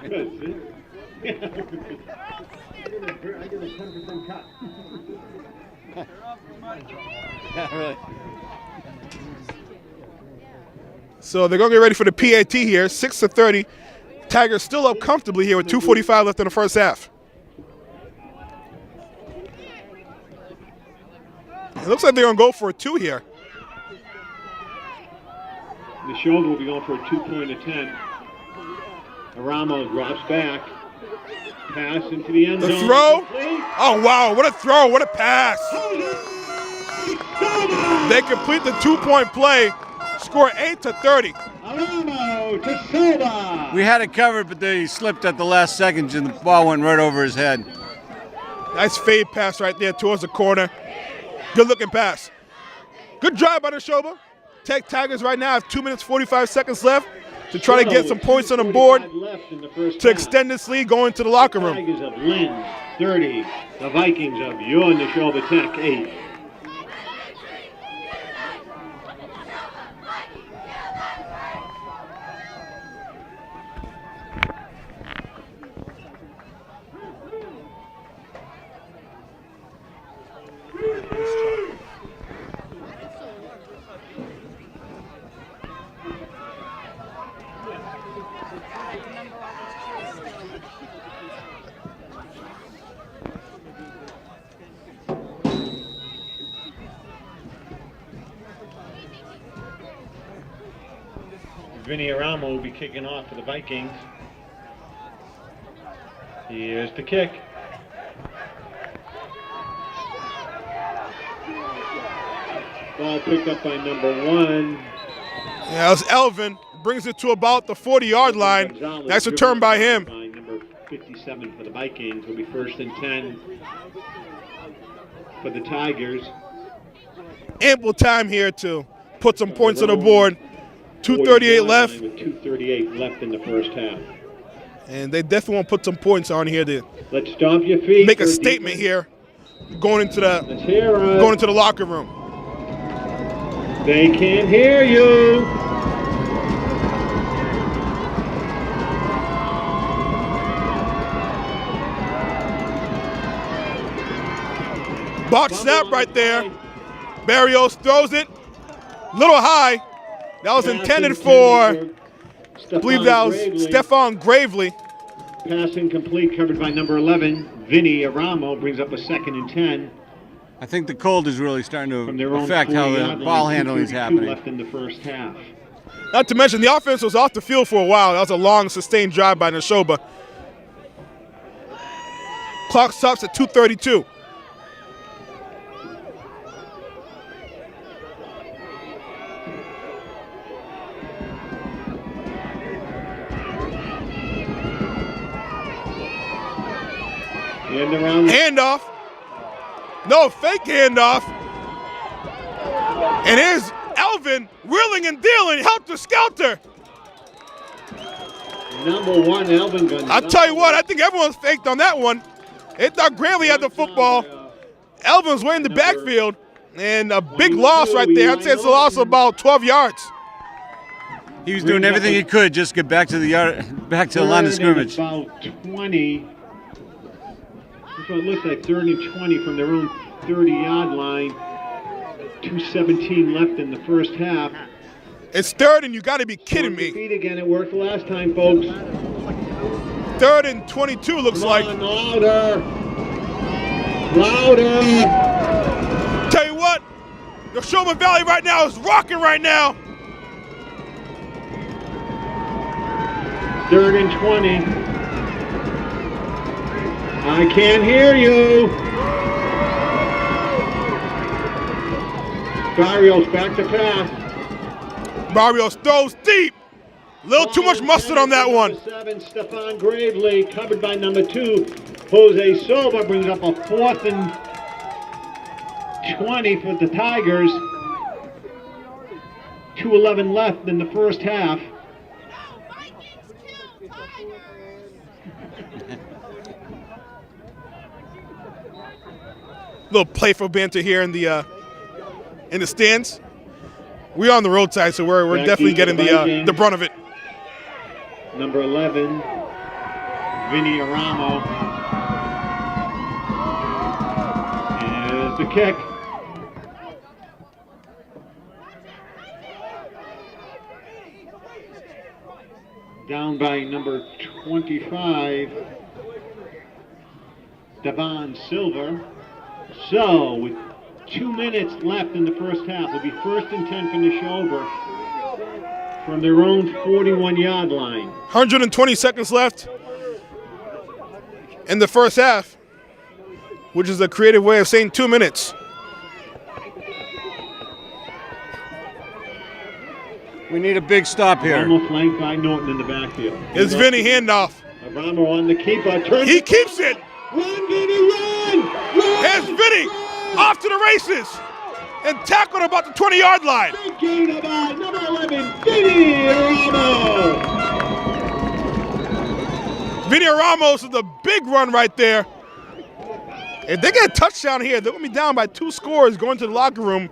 Good, see? I get a 10% cut. So they're going to get ready for the PAT here. 6 to 30. Tigers still up comfortably here with 2:45 left in the first half. It looks like they're going to go for a 2 here. Nashoba will be going for a 2-point attempt. Aramo drops back. Pass into the end zone. The throw. Oh, wow. What a throw. What a pass. They complete the 2-point play. Score 8 to 30. Aramo to Soba. We had it covered, but they slipped at the last second, and the ball went right over his head. Nice fade pass right there towards the corner. Good looking pass. Good drive by Nashoba. Tigers right now have 2 minutes, 45 seconds left. to try to get some points on the board to extend this lead going to the locker room. Tigers of Lynn, 30. The Vikings of your Nashoba Tech, 8. Vinny Aramo will be kicking off for the Vikings. Here's the kick. Ball picked up by number 1. Yeah, that's Elvin. Brings it to about the 40-yard line. Nice return by him. By number 57 for the Vikings. Will be 1st and 10 for the Tigers. Ample time here to put some points on the board. 2:38 left. With 2:38 left in the first half. And they definitely want to put some points on here to Let's stomp your feet. make a statement here going into the locker room. They can't hear you. Botch snap right there. Barrios throws it a little high. That was intended for, I believe that was Stephon Gravely. Pass incomplete, covered by number 11. Vinny Aramo brings up a 2nd and 10. I think the cold is really starting From to their own affect how 40-yard the ball line, handling is 2:32 happening. left in the first half. Not to mention, the offense was off the field for a while. That was a long, sustained drive by Nashoba. Clock stops at 2:32. And around Handoff. No, fake handoff. And here's Elvin wheeling and dealing, helter-skelter. number 1, Elvin Gonzalez. I'll tell you what, I think everyone's faked on that one. They thought Gravely had the football. Elvin's way in the backfield. And a big loss right there. I'd say it's a loss of about 12 yards. He was doing everything he could just to get back to the line of scrimmage. About 20. That's what it looks like, 3rd and 20 from their own 30-yard line. 2:17 left in the first half. It's 3rd and you got to be kidding me. Feet again, it worked last time, folks. 3rd and 22 looks like. Louder. Louder. Tell you what, the Nashoba Valley right now is rocking right now. 3rd and 20. I can't hear you. Barrios back to pass. Barrios throws deep. A little too much mustard on that one. Number 7, Stephon Gravely, covered by number 2. Jose Silva brings up a 4th and 20 for the Tigers. 2:11 left in the first half. Little playful banter here in the stands. We're on the roadside, so we're definitely getting the brunt of it. Number 11, Vinny Aramo. Here's the kick. Down by number 25, Devon Silver. So, with 2 minutes left in the first half, it'll be 1st and 10 for Nashoba from their own 41-yard line. 120 seconds left in the first half, which is a creative way of saying 2 minutes. We need a big stop here. Aramo flanked by Norton in the backfield. It's Vinny handoff. Aramo on the keeper. He keeps it. Run, Vinny, run! Here's Vinny off to the races and tackled about the 20-yard line. Big gain by number 11, Vinny Aramo. Vinny Ramos with a big run right there. If they get a touchdown here, they're going to be down by 2 scores going to the locker room.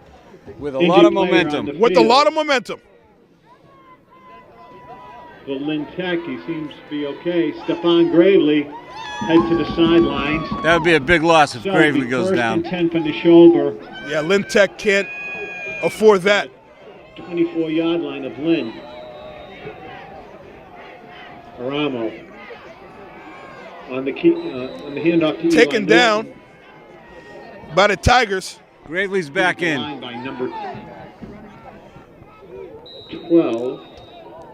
With a lot of momentum. With a lot of momentum. For Lynn Tech, he seems to be okay. Stephon Gravely head to the sidelines. That would be a big loss if Gravely goes down. First and 10 for Nashoba. Yeah, Lynn Tech can't afford that. 24-yard line of Lynn. Aramo on the handoff to Taken down by the Tigers. Gravely's back in. By number 12.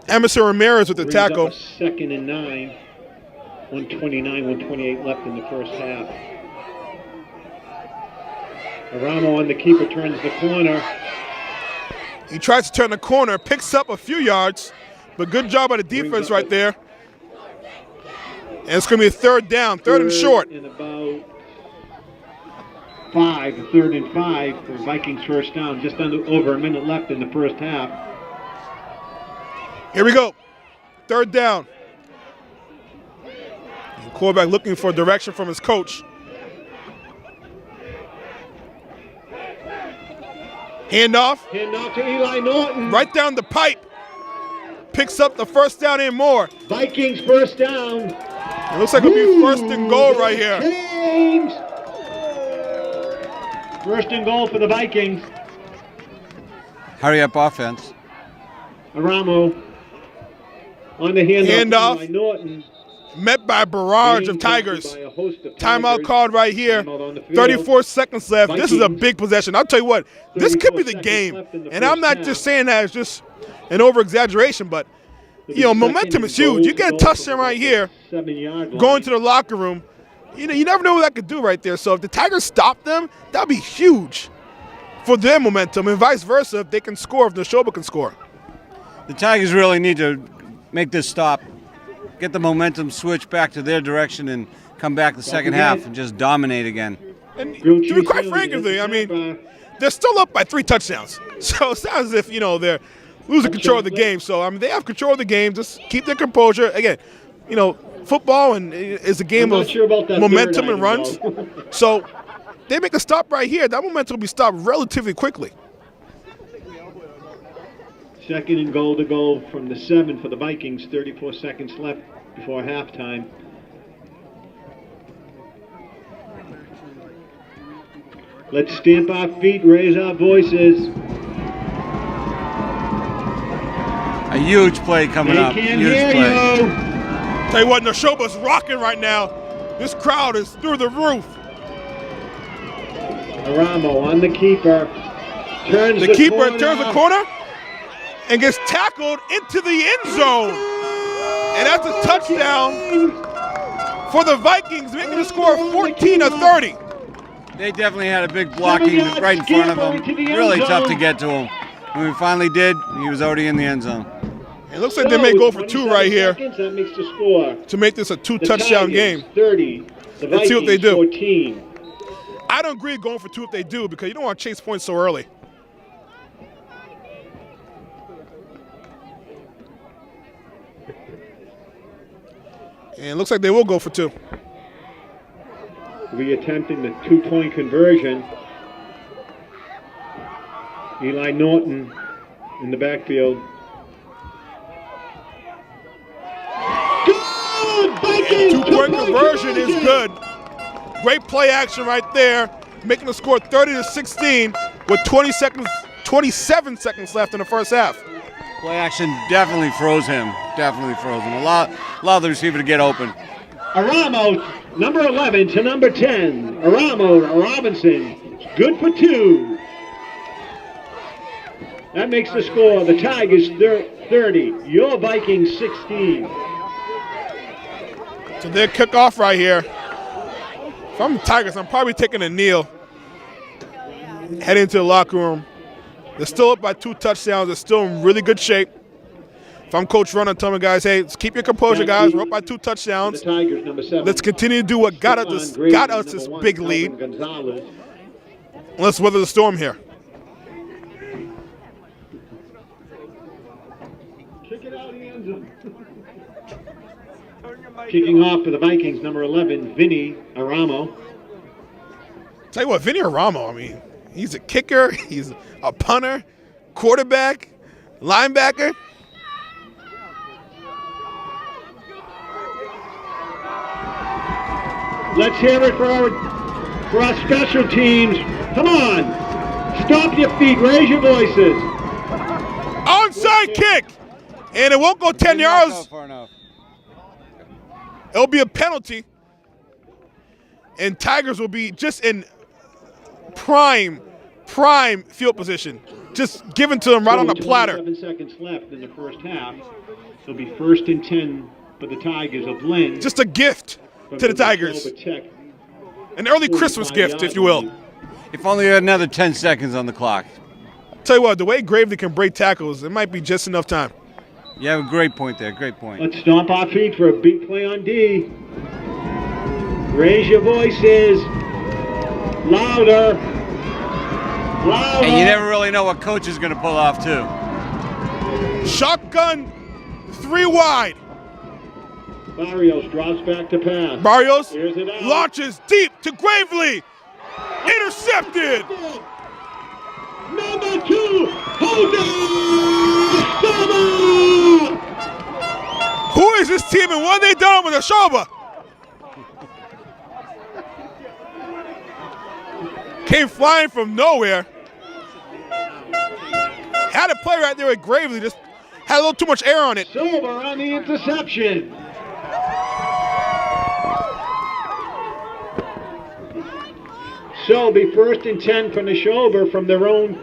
Emerson Ramirez with the tackle. 2nd and 9. 129, 128 left in the first half. Aramo on the keeper turns the corner. He tries to turn the corner, picks up a few yards, but good job by the defense right there. And it's going to be a 3rd down, 3rd and short. And about 3rd and 5 for Vikings first down. Just over a minute left in the first half. Here we go. 3rd down. The quarterback looking for direction from his coach. Handoff. Handoff to Eli Norton. Right down the pipe. Picks up the first down and more. Vikings first down. It looks like it'll be 1st and goal right here. Vikings. 1st and goal for the Vikings. Hurry up offense. Aramo on the handoff. Eli Norton. Met by a barrage of Tigers. Timeout called right here. 34 seconds left. This is a big possession. I'll tell you what, this could be the game. And I'm not just saying that as just an over-exaggeration, but, you know, momentum is huge. You get a touchdown right here, going to the locker room. You know, you never know what that could do right there. So if the Tigers stop them, that would be huge for their momentum, and vice versa if they can score, if Nashoba can score. The Tigers really need to make this stop, get the momentum switch back to their direction, and come back the second half and just dominate again. And to be quite frankly, I mean, they're still up by 3 touchdowns. So it's not as if, you know, they're losing control of the game. So, I mean, they have control of the game. Just keep their composure. Again, you know, football is a game of momentum and runs. So they make a stop right here. That momentum will be stopped relatively quickly. 2nd and goal to go from the 7 for the Vikings. 34 seconds left before halftime. Let's stamp our feet, raise our voices. A huge play coming up. Can't Huge hear play. you. Tell you what, Nashoba's rocking right now. This crowd is through the roof. Aramo on the keeper. Turns the keeper turns the corner and gets tackled into the end zone. And that's a touchdown for the Vikings, making the score 14-30. They definitely had a big blocking right in front of them. Really tough to get to him. When we finally did, he was already in the end zone. It looks like they may go for 2 right here that makes the score. to make this a 2-touchdown game. 30. Let's see what they do. 14. I don't agree going for 2 if they do, because you don't want to chase points so early. And it looks like they will go for 2. We'll be attempting the 2-point conversion. Eli Norton in the backfield. Good! Vikings! 2-point conversion is good. Great play action right there, making the score 30-16 with 27 seconds left in the first half. Play action definitely froze him. Definitely froze him. Allowed the receiver to get open. Aramo, number 11 to number 10. Aramo Robinson, good for 2. That makes the score. The Tigers 30. Your Vikings 16. So their kickoff right here. If I'm the Tigers, I'm probably taking a kneel. Heading into the locker room. They're still up by 2 touchdowns. They're still in really good shape. If I'm Coach Run, I'm telling the guys, hey, let's keep your composure, guys. We're up by 2 touchdowns. The Tigers, number 7. Let's continue to do what got us this big lead. Let's weather the storm here. Kick it out of the end zone. Kicking off for the Vikings, number 11, Vinny Aramo. Tell you what, Vinny Aramo, I mean, he's a kicker, he's a punter, quarterback, linebacker. Let's hear it for our special teams. Come on. Stomp your feet. Raise your voices. Onside kick. And it won't go 10 yards. It'll be a penalty. And Tigers will be just in prime field position. Just given to them right on the platter. 7 seconds left in the first half. It'll be 1st and 10 for the Tigers of Lynn. Just a gift to the Tigers. An early Christmas gift, if you will. If only you had another 10 seconds on the clock. Tell you what, the way Gravely can break tackles, it might be just enough time. You have a great point there, great point. Let's stomp our feet for a big play on D. Raise your voices. Louder. Louder. And you never really know what coach is going to pull off, too. Shotgun, 3 wide. Barrios drops back to pass. Barrios launches deep to Gravely. Intercepted. Number 2, Jose Nashoba. Who is this team and what they done with Nashoba? Came flying from nowhere. Had a play right there with Gravely, just had a little too much air on it. Silver on the interception. So it'll be 1st and 10 for Nashoba from their own.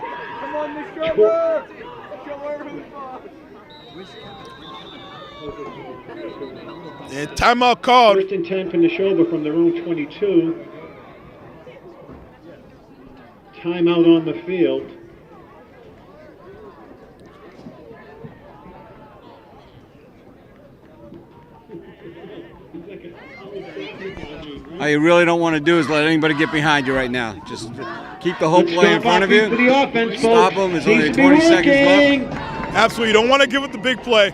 And timeout called. 1st and 10 for Nashoba from their own 22. Timeout on the field. All you really don't want to do is let anybody get behind you right now. Just keep the whole play in front of you. For the offense, Stop them. There's only 20 seconds left. Absolutely, you don't want to give it the big play.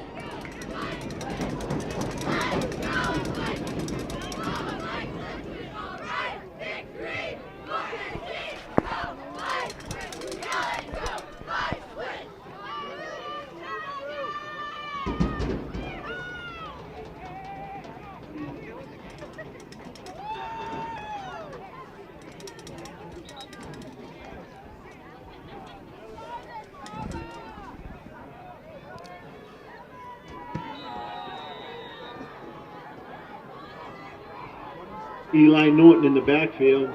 Eli Norton in the backfield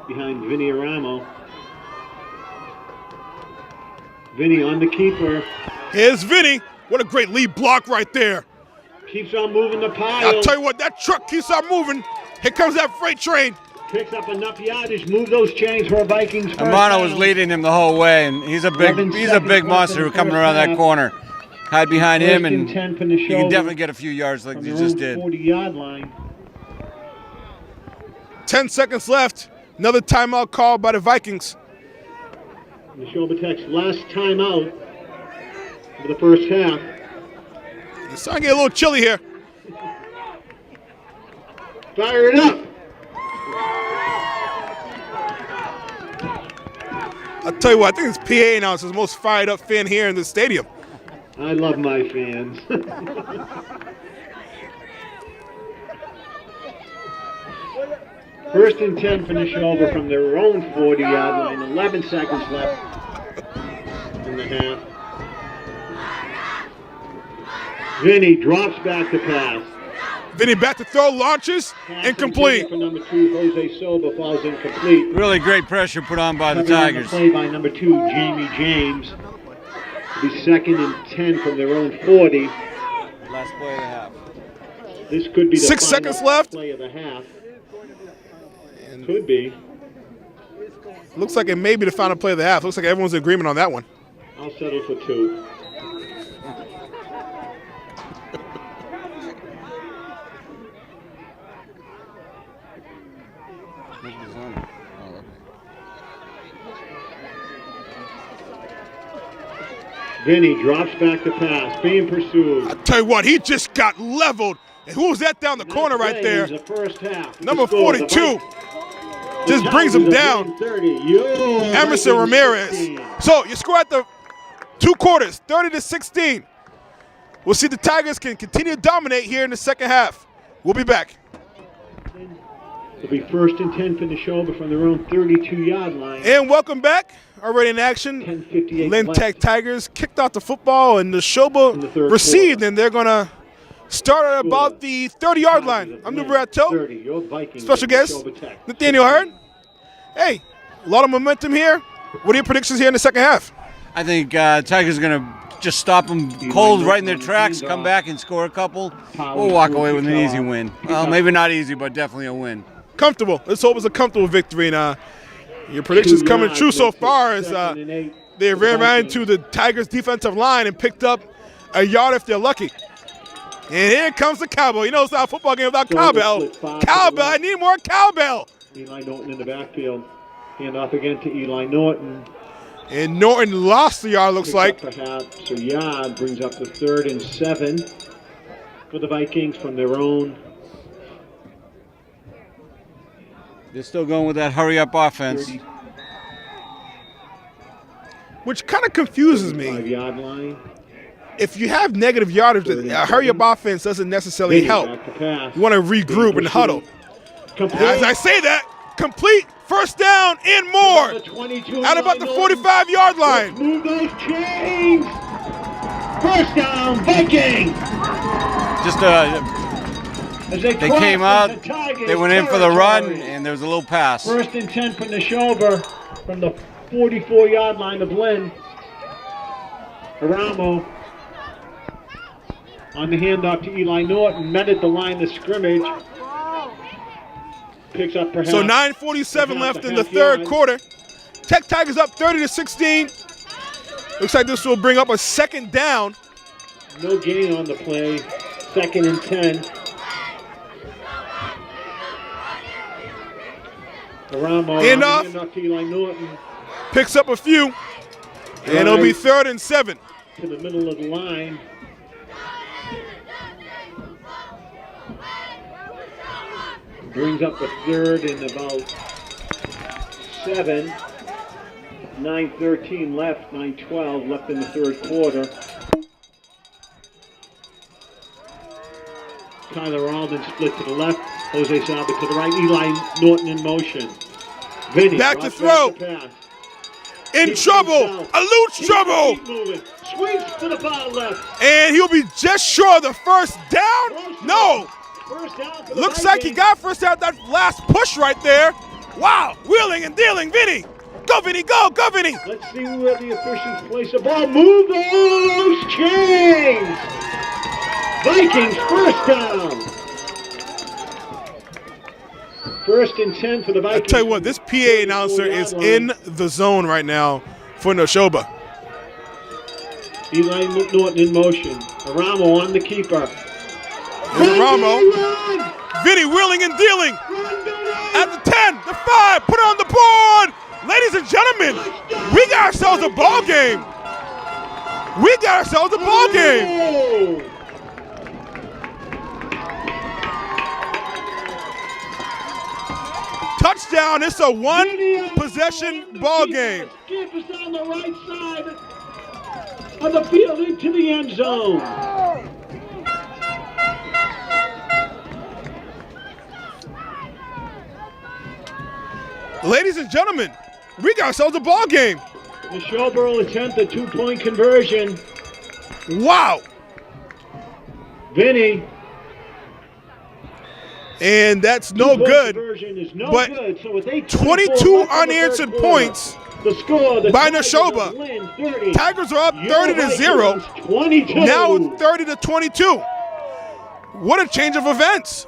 behind Vinny Aramo. Vinny on the keeper. Here's Vinny. What a great lead block right there. Keeps on moving the pile. I'll tell you what, that truck keeps on moving. Here comes that freight train. Picks up enough yardage, move those chains for a Vikings first Amano down. was leading him the whole way, and he's a big monster who coming around that corner. Hide behind him, and you can definitely get a few yards like you just did. 40-yard line. 10 seconds left. Another timeout called by the Vikings. Nashoba Tech's last timeout of the first half. It's starting to get a little chilly here. Fire it up. I'll tell you what, I think this PA now is the most fired up fan here in the stadium. I love my fans. First and 10 for Nashoba from their own 40-yard line. 11 seconds left in the half. Vinny drops back to pass. Vinny back to throw, launches, incomplete. For number 2, Jose Silva falls incomplete. Really great pressure put on by the Covering on Tigers. Play by number 2, Jamie James. It'll be 2nd and 10 from their own 40. Last play of the half. This could be the 6 final seconds left. play of the half. Could be. Looks like it may be the final play of the half. Looks like everyone's in agreement on that one. I'll settle for 2. Vinny drops back to pass, being pursued. I'll tell you what, he just got leveled And who was that down the corner right there? The first half. Number 42. Just brings him down. Emerson Ramirez. So you score at the 2 quarters, 30-16. We'll see the Tigers can continue to dominate here in the second half. We'll be back. It'll be 1st and 10 for Nashoba from their own 32-yard line. And welcome back. Already in action. 10:58 Lynn left. Tech Tigers kicked off the football, and Nashoba received, and they're going to start at about the 30-yard line. I'm New Brato. Special guest, Nathaniel Hurd. Hey, a lot of momentum here. What are your predictions here in the second half? I think Tigers are going to just stop them cold right in their tracks, come back and score a couple. We'll walk away with an easy win. Well, maybe not easy, but definitely a win. Comfortable. Let's hope it's a comfortable victory. And your predictions coming true so far as they ran right into the Tigers' defensive line and picked up a yard if they're lucky. And here comes the cowbell. You know it's not a football game without cowbell. Cowbell, I need more cowbell. Eli Norton in the backfield. Hand off again to Eli Norton. And Norton lost the yard, looks like. Perhaps, so yard brings up the 3rd and 7 for the Vikings from their own. They're still going with that hurry-up offense. 30. Which kind of confuses me. 5-yard line. If you have negative yardage, a hurry-up offense doesn't necessarily help. You want to regroup and huddle. As I say that, complete, first down, and more. At about the 45-yard line. Move those chains. First down, Vikings. Just they came out, they went in for the run, and there was a little pass. 1st and 10 from Nashoba from the 44-yard line of Lynn. Aramo on the handoff to Eli Norton, met at the line of scrimmage. Picks up perhaps. So 9:47 left in the third quarter. Tech Tigers up 30-16. Looks like this will bring up a second down. No gain on the play. 2nd and 10. Aramo Handoff. to Eli Norton. Picks up a few. And it'll be 3rd and 7. To the middle of the line. Brings up the 3rd and about 7. 9:13 left, 9:12 left in the 3rd quarter. Tyler Alden split to the left. Jose Salva to the right. Eli Norton in motion. Vinny back to throw. In trouble. Eludes trouble. Sweeps to the far left. And he'll be just short of the first down. No. First down for the Looks like he got first down that last push right there. Wow. Wheeling and dealing. Vinny. Go, Vinny. Go. Go, Vinny. Let's see where the officials place the ball. Move those chains. Vikings first down. 1st and 10 for the Vikings. I tell you what, this PA announcer is in the zone right now for Nashoba. Eli Norton in motion. Aramo on the keeper. Aramo. Vinny wheeling and dealing. At the 10, the 5, put it on the board. Ladies and gentlemen, we got ourselves a ball game. We got ourselves a ball game. Touchdown, it's a one-possession ball game. Keepers on the right side of the field into the end zone. Ladies and gentlemen, we got ourselves a ball game. Nashoba will attempt a 2-point conversion. Wow. Vinny. And that's no good. But 22 unanswered points by Nashoba. Tigers are up 30-0. Now 30-22. What a change of events.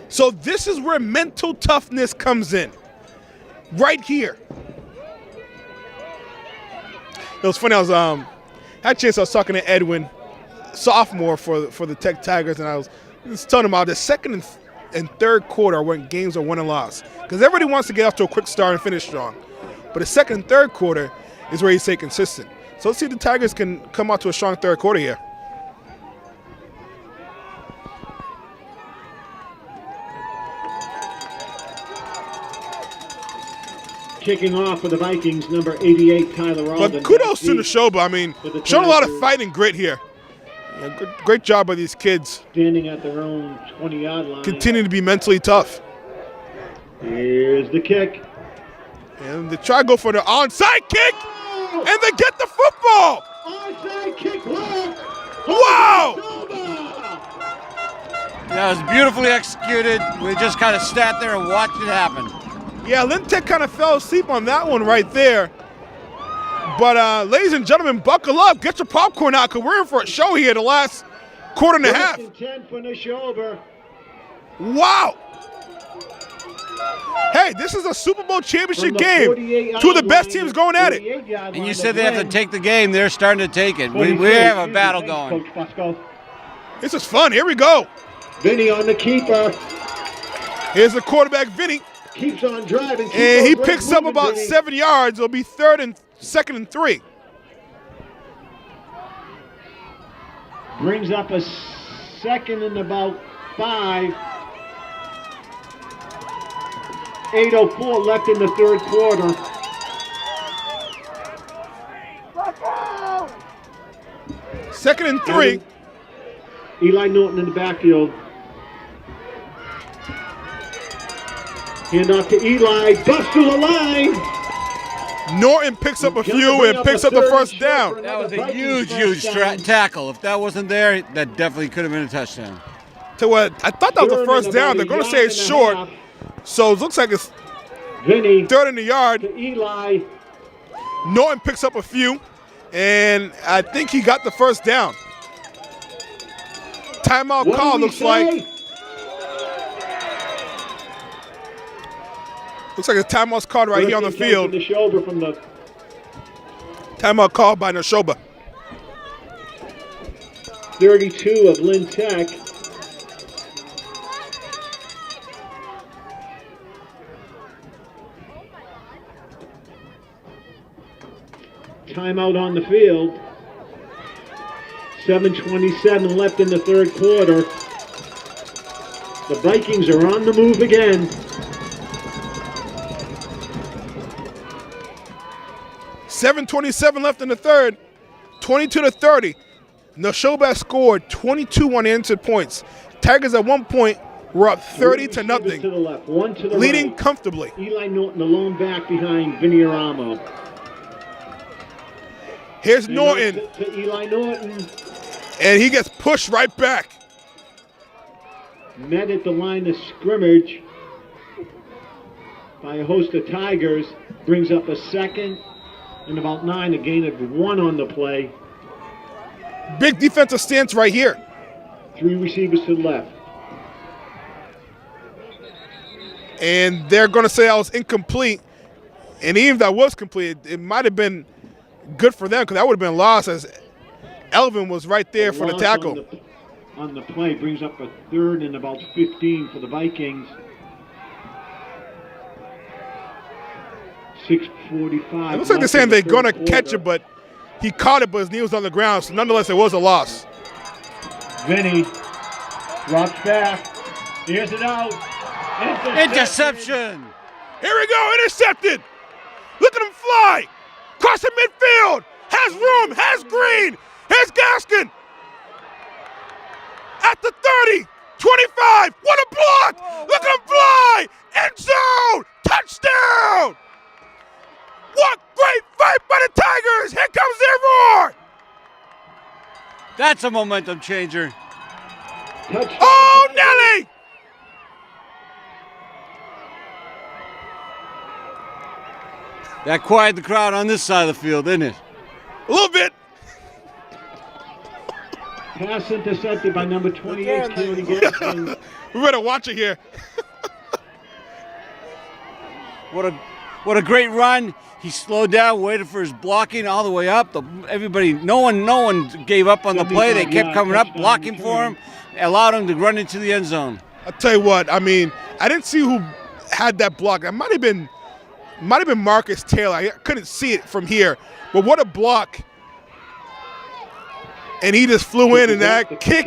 So this is where mental toughness comes in. Right here. It was funny, I had a chance, I was talking to Edwin, sophomore for the Tech Tigers, and I was telling him about the 2nd and third quarter are when games are won and lost. Because everybody wants to get off to a quick start and finish strong. But the second and third quarter is where you stay consistent. So let's see if the Tigers can come out to a strong third quarter here. Kicking off for the Vikings, number 88, Tyler Alden. But kudos to Nashoba. I mean, showing a lot of fight and grit here. Yeah, great job by these kids. Standing at their own 20-yard line. Continue to be mentally tough. Here's the kick. And they try to go for the onside kick, and they get the football. Onside kick blocked. Wow! That was beautifully executed. We just kind of sat there and watched it happen. Yeah, Lintec kind of fell asleep on that one right there. But ladies and gentlemen, buckle up. Get your popcorn out, because we're in for a show here the last quarter and a half. 10 for Nashoba. Wow. Hey, this is a Super Bowl championship game. Two of the best teams going at it. And you said they have to take the game. They're starting to take it. We have a battle going. This is fun. Here we go. Vinny on the keeper. Here's the quarterback, Vinny. Keeps on driving. And he picks up about 7 yards. It'll be second and 3. Brings up a second and about 5. 8:04 left in the third quarter. Second and 3. Eli Norton in the backfield. Hand off to Eli. Bust to the line. Norton picks up a few and picks up the first down. That was a huge tackle. If that wasn't there, that definitely could have been a touchdown. To what? I thought that was the first down. They're going to say it's short. So it looks like it's Vinny, third in the yard. To Eli. Norton picks up a few, and I think he got the first down. Timeout call looks like. Looks like a timeout's called right here on the field. Timeout called by Nashoba. 32 of Lynn Tech. Timeout on the field. 7:27 left in the third quarter. The Vikings are on the move again. 7:27 left in the third. 22-30. Nashoba scored 22 unanswered points. Tigers at one point were up 30-0. To the left, one to the leading right. Comfortably. Eli Norton, the lone back behind Vinny Aramo. Here's Norton. To Eli Norton. And he gets pushed right back. Met at the line of scrimmage by a host of Tigers. Brings up a second and about 9, a gain of 1 on the play. Big defensive stance right here. 3 receivers to the left. And they're going to say I was incomplete. And even if that was complete, it might have been good for them, because that would have been lost, as Elvin was right there for the tackle. On the play brings up a third and about 15 for the Vikings. 6:45. It looks like they're saying they're going to catch it, but he caught it, but his knee was on the ground. So nonetheless, it was a loss. Vinny drops back. Here's it out. Interception. Here we go. Intercepted. Look at him fly. Crossing midfield. Has room. Has green. Here's Gaskin. At the 30. 25. What a block. Look at him fly. End zone. Touchdown. What great fight by the Tigers! Here comes their roar! That's a momentum changer. Oh, Nelly! That quieted the crowd on this side of the field, didn't it? A little bit. Pass intercepted by number 28, Keely Gaskin. We better watch it here. What a great run. He slowed down, waited for his blocking all the way up. No one gave up on the play. They kept coming up, blocking for him, allowed him to run into the end zone. I'll tell you what, I mean, I didn't see who had that block. It might have been Marcus Taylor. I couldn't see it from here. But what a block. And he just flew in, and that kick,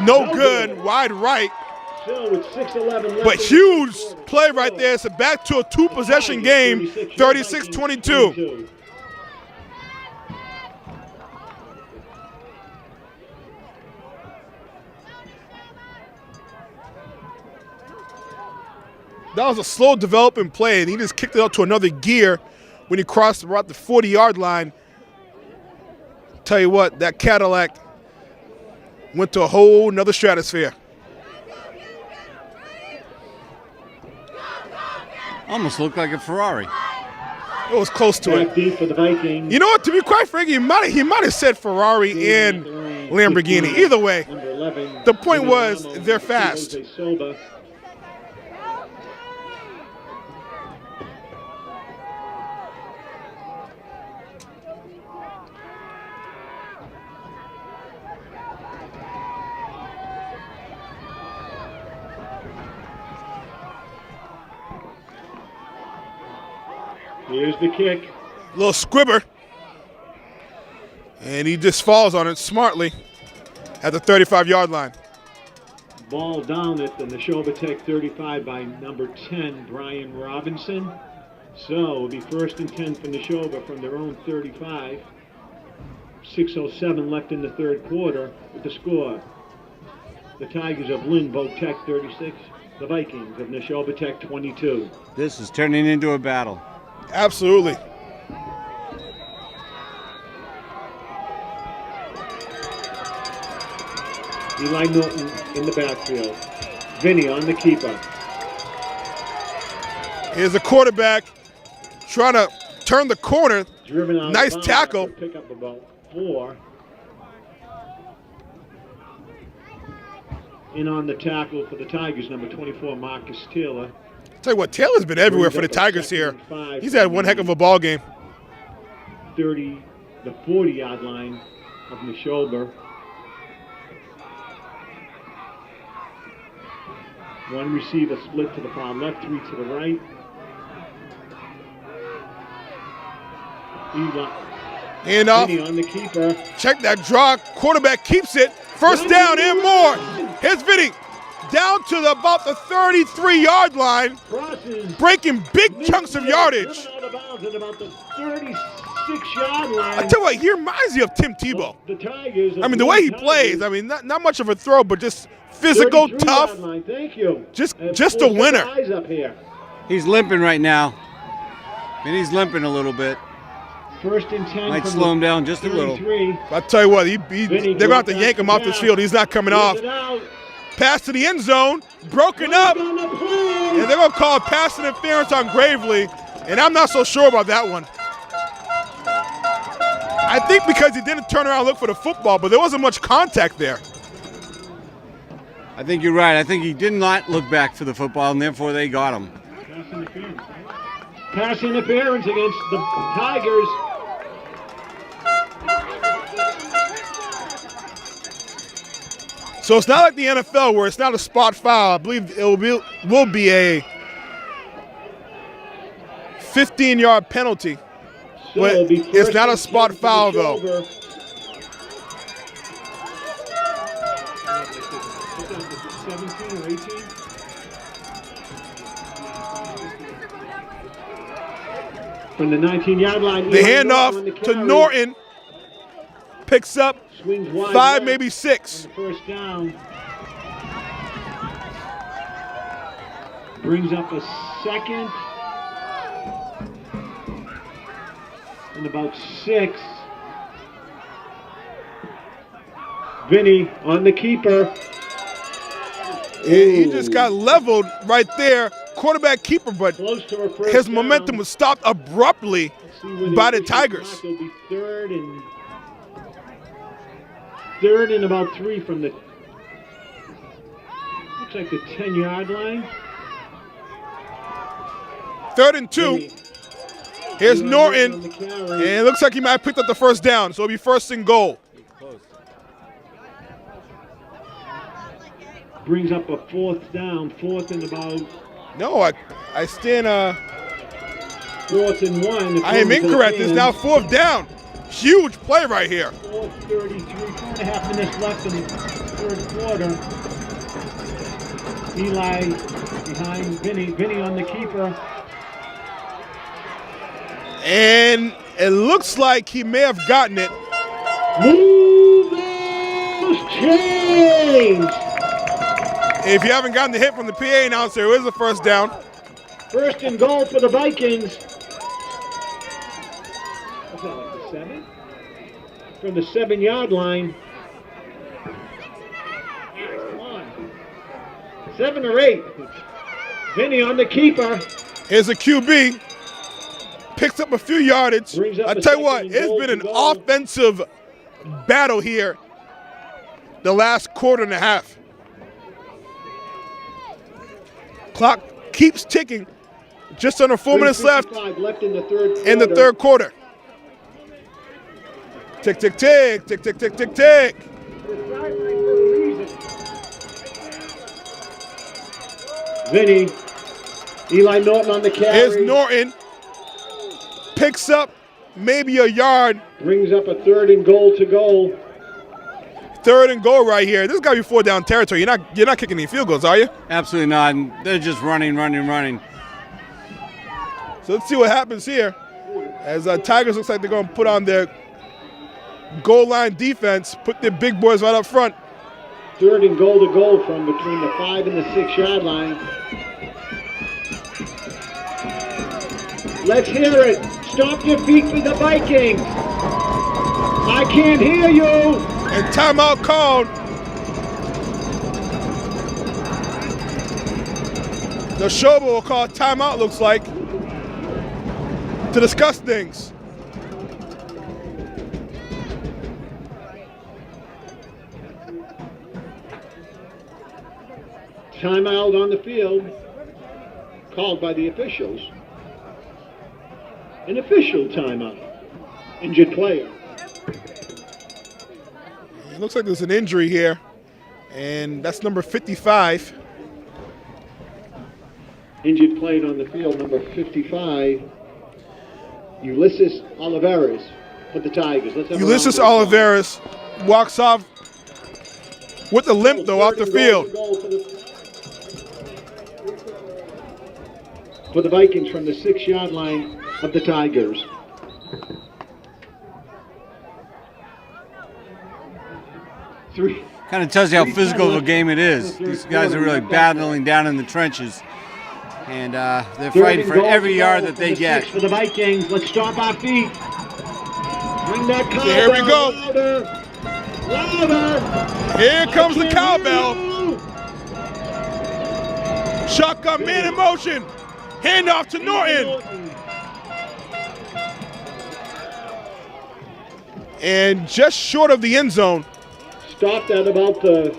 no good, wide right. But huge play right there. It's back to a two-possession game, 36-22. That was a slow developing play, and he just kicked it up to another gear when he crossed about the 40-yard line. Tell you what, that Cadillac went to a whole nother stratosphere. Almost looked like a Ferrari. It was close to it. Deep for the Vikings. You know what? To be quite frank, he might have said Ferrari and Lamborghini. Either way, the point was they're fast. Here's the kick. Little squibber. And he just falls on it smartly at the 35-yard line. Ball down at the Nashoba Tech 35 by number 10, Brian Robinson. So it'll be 1st and 10 for Nashoba from their own 35. 6:07 left in the third quarter with the score. The Tigers of Lynn-Vogue Tech 36. The Vikings of Nashoba Tech 22. This is turning into a battle. Absolutely. Eli Norton in the backfield. Vinny on the keeper. Here's the quarterback trying to turn the corner. Driven out nice tackle. Pick up about 4. In on the tackle for the Tigers, number 24, Marcus Taylor. Tell you what, Taylor's been everywhere for the Tigers here. He's had one heck of a ball game. The 40-yard line of Nashoba. One receiver split to the far left, 3 to the right. Hand off. On the keeper. Check that draw. Quarterback keeps it. First down and more. Here's Vinny. Down to about the 33-yard line. Crosses. Breaking big chunks of yardage. Out of bounds at about the 36-yard line. I tell you what, he reminds you of Tim Tebow. The Tigers. I mean, the way he plays, I mean, not much of a throw, but just physical, tough. Line. Thank you. Just a winner. Eyes up here. He's limping right now. And he's limping a little bit. 1st and 10. Might slow him down just a little. I tell you what, they're going to have to yank him off this field. He's not coming off. Pass to the end zone, broken up, and they're going to call a pass interference on Gravely, and I'm not so sure about that one. I think because he didn't turn around and look for the football, but there wasn't much contact there. I think you're right. I think he did not look back for the football, and therefore they got him. Pass interference against the Tigers. So it's not like the NFL where it's not a spot foul. I believe it will be a 15-yard penalty. So But it's not a spot foul, though. From the 19-yard line. The handoff to Norton. Picks up 5, maybe 6. First down. Brings up a second. And about 6. Vinny on the keeper. And he just got leveled right there. Quarterback keeper, but his momentum was stopped abruptly by the Tigers. It'll be third and about 3 from the, looks like the 10-yard line. 3rd and 2. Here's Norton, and it looks like he might have picked up the first down, so it'll be 1st and goal. Brings up a fourth down, fourth and about. No, I stand. 4th and 1. I am incorrect. It's now 4th down. Huge play right here. 4:33, 4.5 minutes left in the third quarter. Eli behind Vinny. Vinny on the keeper. And it looks like he may have gotten it. Movers change. If you haven't gotten the hit from the PA announcer, it is a first down. First and goal for the Vikings. What's that, like the 7? From the 7-yard line. Come on. 7 or 8. Vinny on the keeper. Here's a QB. Picks up a few yardage. I tell you what, it's been an offensive battle here the last quarter and a half. Clock keeps ticking. Just under 4 minutes left in the third quarter. In the third quarter. Tick, tick, tick, tick, tick, tick, tick, tick. Vinny, Eli Norton on the carry. Here's Norton. Picks up maybe a yard. Brings up a 3rd and goal to go. 3rd and goal right here. This is got to be 4 down territory. You're not kicking any field goals, are you? Absolutely not. They're just running. So let's see what happens here. As Tigers looks like they're going to put on their goal line defense, put their big boys right up front. 3rd and goal to go from between the 5 and the 6-yard line. Let's hear it. Stomp your feet for the Vikings. I can't hear you. And timeout called. Nashoba will call a timeout, looks like, to discuss things. Timeout on the field, called by the officials. An official timeout. Injured player. It looks like there's an injury here, and that's number 55. Injured player on the field, number 55. Ulysses Oliveras for the Tigers. Ulysses Oliveras walks off with a limp, though, out the field. For the Vikings from the 6-yard line of the Tigers. Kind of tells you how physical of a game it is. These guys are really battling down in the trenches. And they're fighting for every yard that they get. For the Vikings, let's stomp our feet. Bring that cowbell. Here we go. Louder. Here comes the cowbell. Shotgun man in motion. Handoff to Norton. And just short of the end zone. Stopped at about the...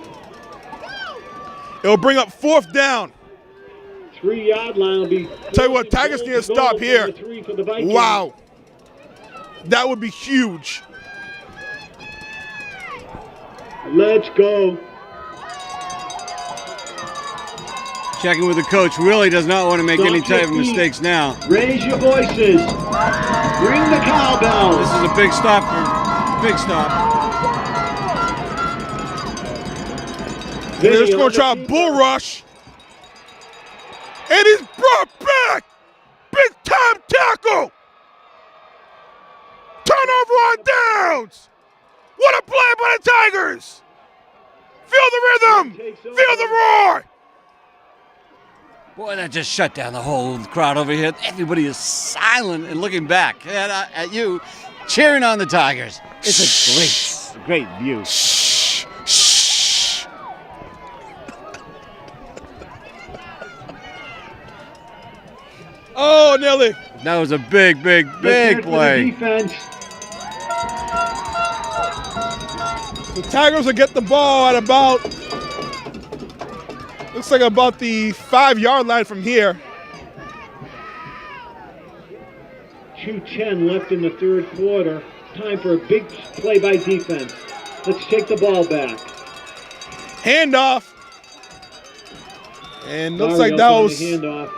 It'll bring up 4th down. 3-yard line will be... Tell you what, Tigers need to stop here. Wow. That would be huge. Let's go. Checking with the coach. Really does not want to make any type of mistakes now. Raise your voices. Bring the cowbell. This is a big stop big stop. They're just going to try a bull rush. And he's brought back. Big time tackle. Turnover on downs. What a play by the Tigers. Feel the rhythm. Feel the roar. Boy, that just shut down the whole crowd over here. Everybody is silent and looking back at you, cheering on the Tigers. It's a great view. Shh. Shh. Oh, Nelly. That was a big play. The Tigers will get the ball at about, looks like about the 5-yard line from here. 2:10 left in the third quarter. Time for a big play by defense. Let's take the ball back. Handoff. And looks like that was handoff.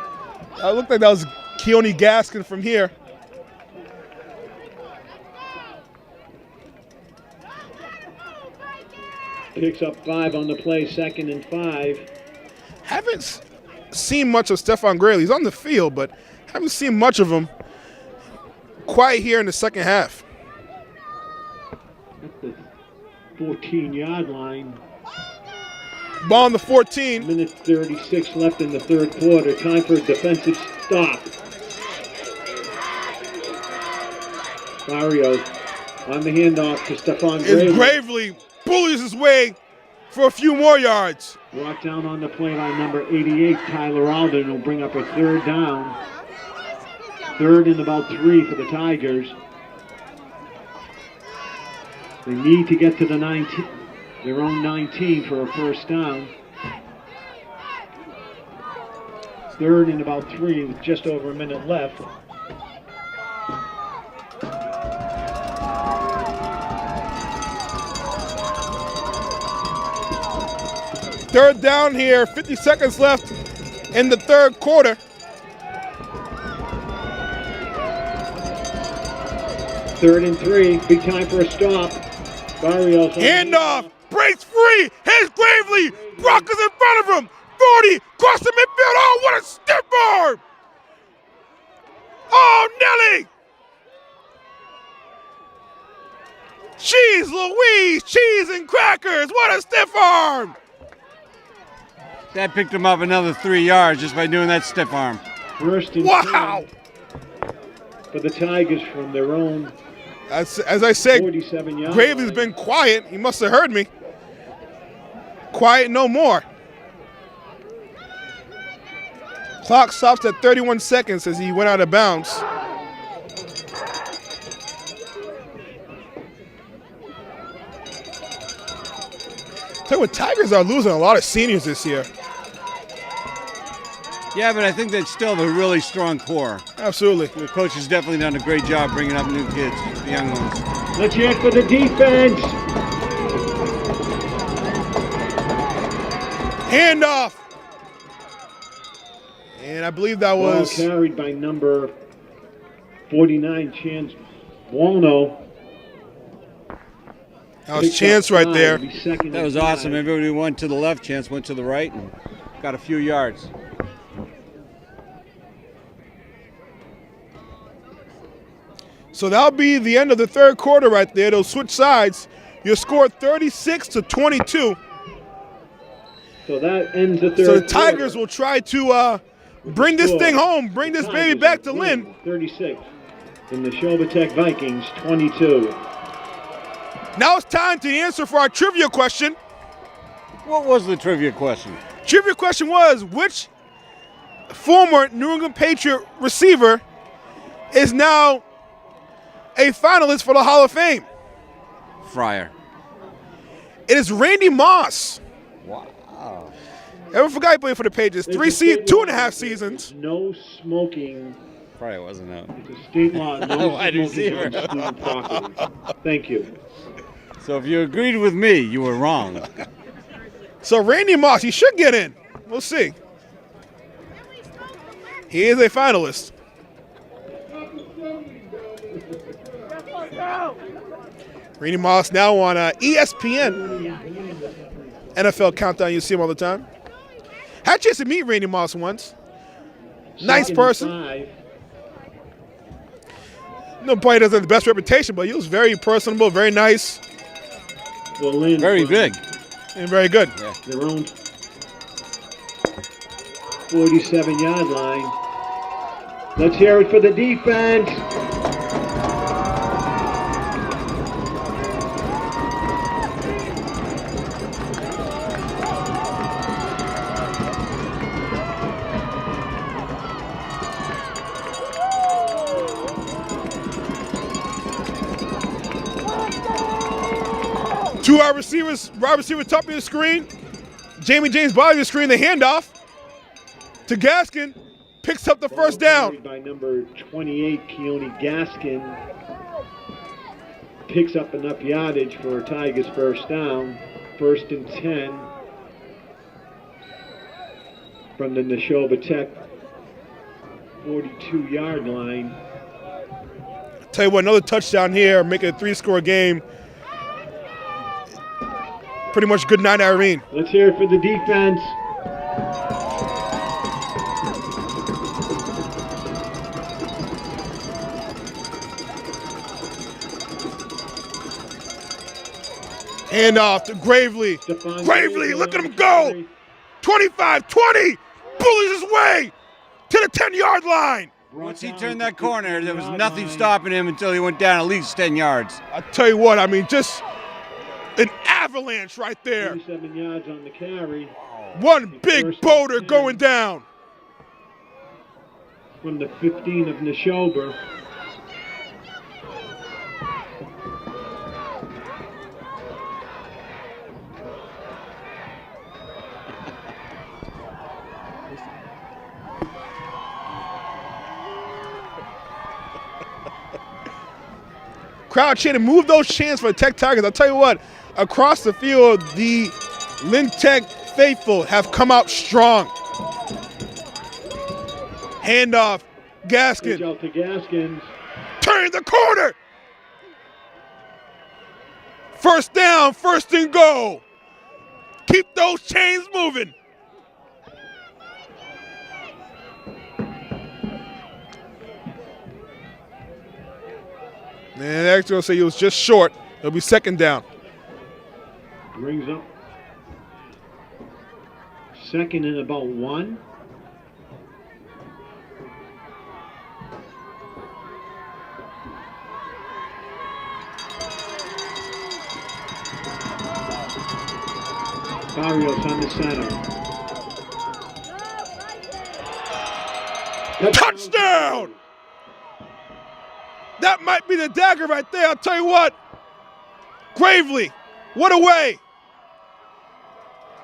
looked like that was Keone Gaskin from here. Picks up 5 on the play, 2nd and 5. Haven't seen much of Stephon Gray. He's on the field, but haven't seen much of him quite here in the second half. At the 14-yard line. Ball on the 14. Minute 36 left in the third quarter. Time for a defensive stop. Barrios on the handoff to Stephon Gray. And Gravely bullies his way for a few more yards. Brought down on the play line, number 88, Tyler Alden will bring up a 3rd down. 3rd and about 3 for the Tigers. They need to get to the 19, their own 19 for a 1st down. 3rd and about 3 with just over a minute left. Third down here, 50 seconds left in the third quarter. Third and 3, big time for a stop. Barrios. Handoff, breaks free, here's Gravely, Brock is in front of him, 40, cross the midfield, oh, what a stiff arm! Oh, Nelly! Cheese Louise, cheese and crackers, what a stiff arm! That picked him up another 3 yards just by doing that stiff arm. 1st and Wow! 10 for the Tigers from their own As I said, 47 yards. Gravely's been quiet. He must have heard me. Quiet no more. Clock stops at 31 seconds as he went out of bounds. Tell you what, Tigers are losing a lot of seniors this year. Yeah, but I think they still have a really strong core. Absolutely. The coach has definitely done a great job bringing up new kids, the young ones. Let's hear it for the defense. Handoff. And I believe that Ball was carried by number 49, Chance Walno. that was Chance right there. That was awesome. Everybody went to the left, Chance went to the right, and got a few yards. So that'll be the end of the third quarter right there. They'll switch sides. Your score 36-22. So that ends the third So the Tigers quarter. will try to bring this thing home, bring this baby back to Lynn. 36. And the Nashoba Tech Vikings 22. Now it's time to answer for our trivia question. What was the trivia question? Trivia question was, which former New England Patriot receiver is now a finalist for the Hall of Fame? Fryer. It is Randy Moss. Wow. Ever forgot he played for the Patriots? 2.5 seasons. No smoking. Fryer wasn't out. It's a state law. No Wide smoking receiver. on student property. Thank you. So if you agreed with me, you were wrong. So Randy Moss, he should get in. We'll see. He is a finalist. Randy Moss now on ESPN. NFL Countdown, you see him all the time. Had a chance to meet Randy Moss once. Nice Second person. and 5. No, probably doesn't have the best reputation, but he was very personable, very nice, Well, Lynn, Very big. and very good. Yeah. Their own 47-yard line. Let's hear it for the defense. Two wide receivers, top of the screen. Jamie James bottom of the screen, the handoff to Gaskin, picks up the first down. Carried by number 28, Keone Gaskin. Picks up enough yardage for Tigers' first down. 1st and 10. from the Nashoba Tech 42-yard line. Tell you what, another touchdown here, make it a 3-score game. Pretty much good night, Irene. Let's hear it for the defense. Hand off to Gravely. Gravely, look at him go. 25-20, bullies his way to the 10-yard line. Once he turned that corner, there was nothing stopping him until he went down at least 10 yards. I tell you what, I mean, just an avalanche right there. 37 yards on the carry. One big boulder going down. From the 15 of Nashoba. Crowd chanting, move those chants for the Tech Tigers. I'll tell you what, across the field, the Lynn Tech faithful have come out strong. Handoff, Gaskin. Reach out to Gaskins. Turn the corner. First down, first and goal. Keep those chains moving. And the next going to say he was just short. It'll be second down. Brings up second and about 1. Barrios on the center. Touchdown! That might be the dagger right there. I'll tell you what. Gravely, what a way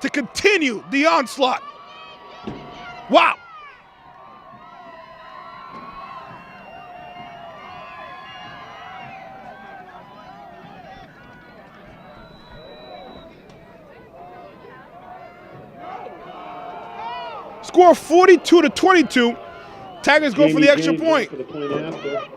to continue the onslaught. Wow. Score 42-22. Tigers go for the extra point. For the point after.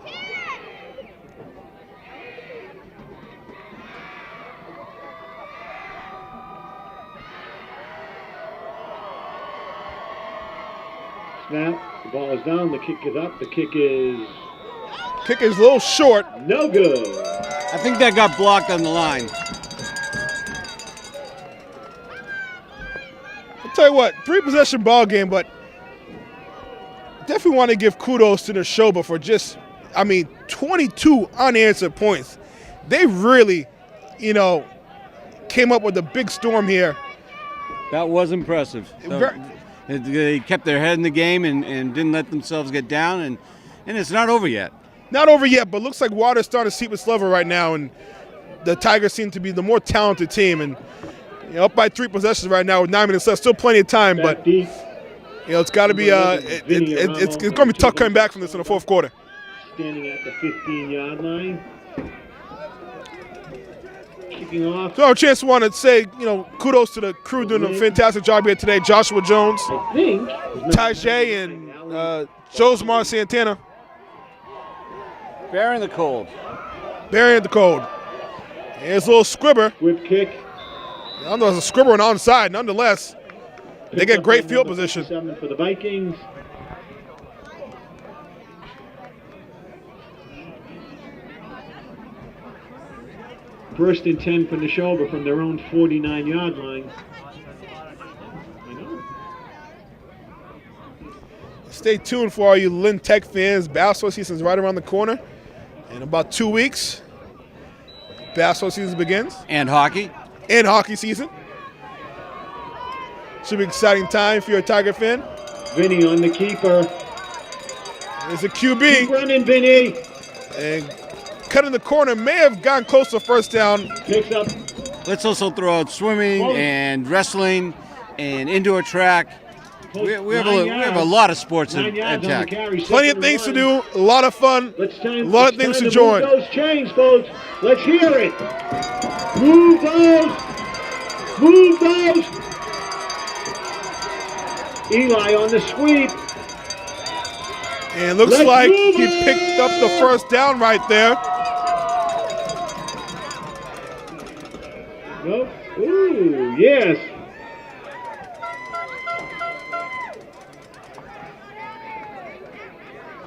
Snap, the ball is down, the kick is up, the kick is a little short. no good. I think that got blocked on the line. I'll tell you what, 3-possession ball game, but definitely want to give kudos to Nashoba for just, 22 unanswered points. They really, came up with a big storm here. That was impressive. They kept their head in the game and didn't let themselves get down, and it's not over yet. Not over yet, but looks like water's starting to seep its level right now, and the Tigers seem to be the more talented team. And up by 3 possessions right now with 9 minutes left, still plenty of time, but it's got to be it's going to be tough coming back from this in the fourth quarter. Standing at the 15-yard line. Kicking off. So, a chance to want to say, kudos to the crew doing a fantastic job here today. Joshua Jones, Tajay, and Josemar Santana. Bearing the cold. Bearing the cold. Here's a little squibber. Whip kick. I don't know if it's a squibber on the onside. Nonetheless, they get great field position. 7 for the Vikings. First and 10 for Nashoba from their own 49-yard line. Stay tuned for all you Lynn Tech fans. Basketball season is right around the corner. In about 2 weeks, basketball season begins. And hockey. And hockey season. Should be an exciting time if you're a Tiger fan. Vinny on the keeper. There's a QB. Keep running, Vinny. And cutting the corner, may have gotten close to first down. Picks up. Let's also throw out swimming and wrestling and indoor track. We have a lot of sports at Tech. Plenty of things to do, a lot of fun, a lot of things to join. Move those chains, folks. Let's hear it. Move those. Move those. Eli on the sweep. And it looks Let's like move he it! picked up the first down right there. Nope. Ooh, yes.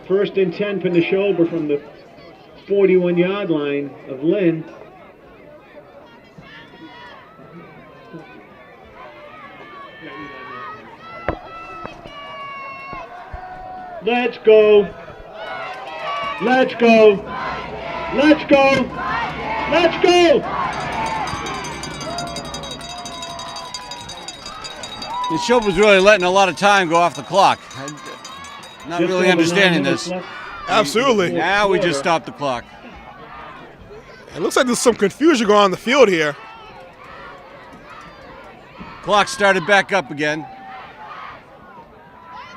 First and 10 for Nashoba from the 41-yard line of Lynn. Let's go. Let's go. Let's go. Let's go. Nashoba's really letting a lot of time go off the clock. Not Just really over understanding 9 minutes this. left. Absolutely. Now we just stopped the clock. It looks like there's some confusion going on the field here. Clock started back up again.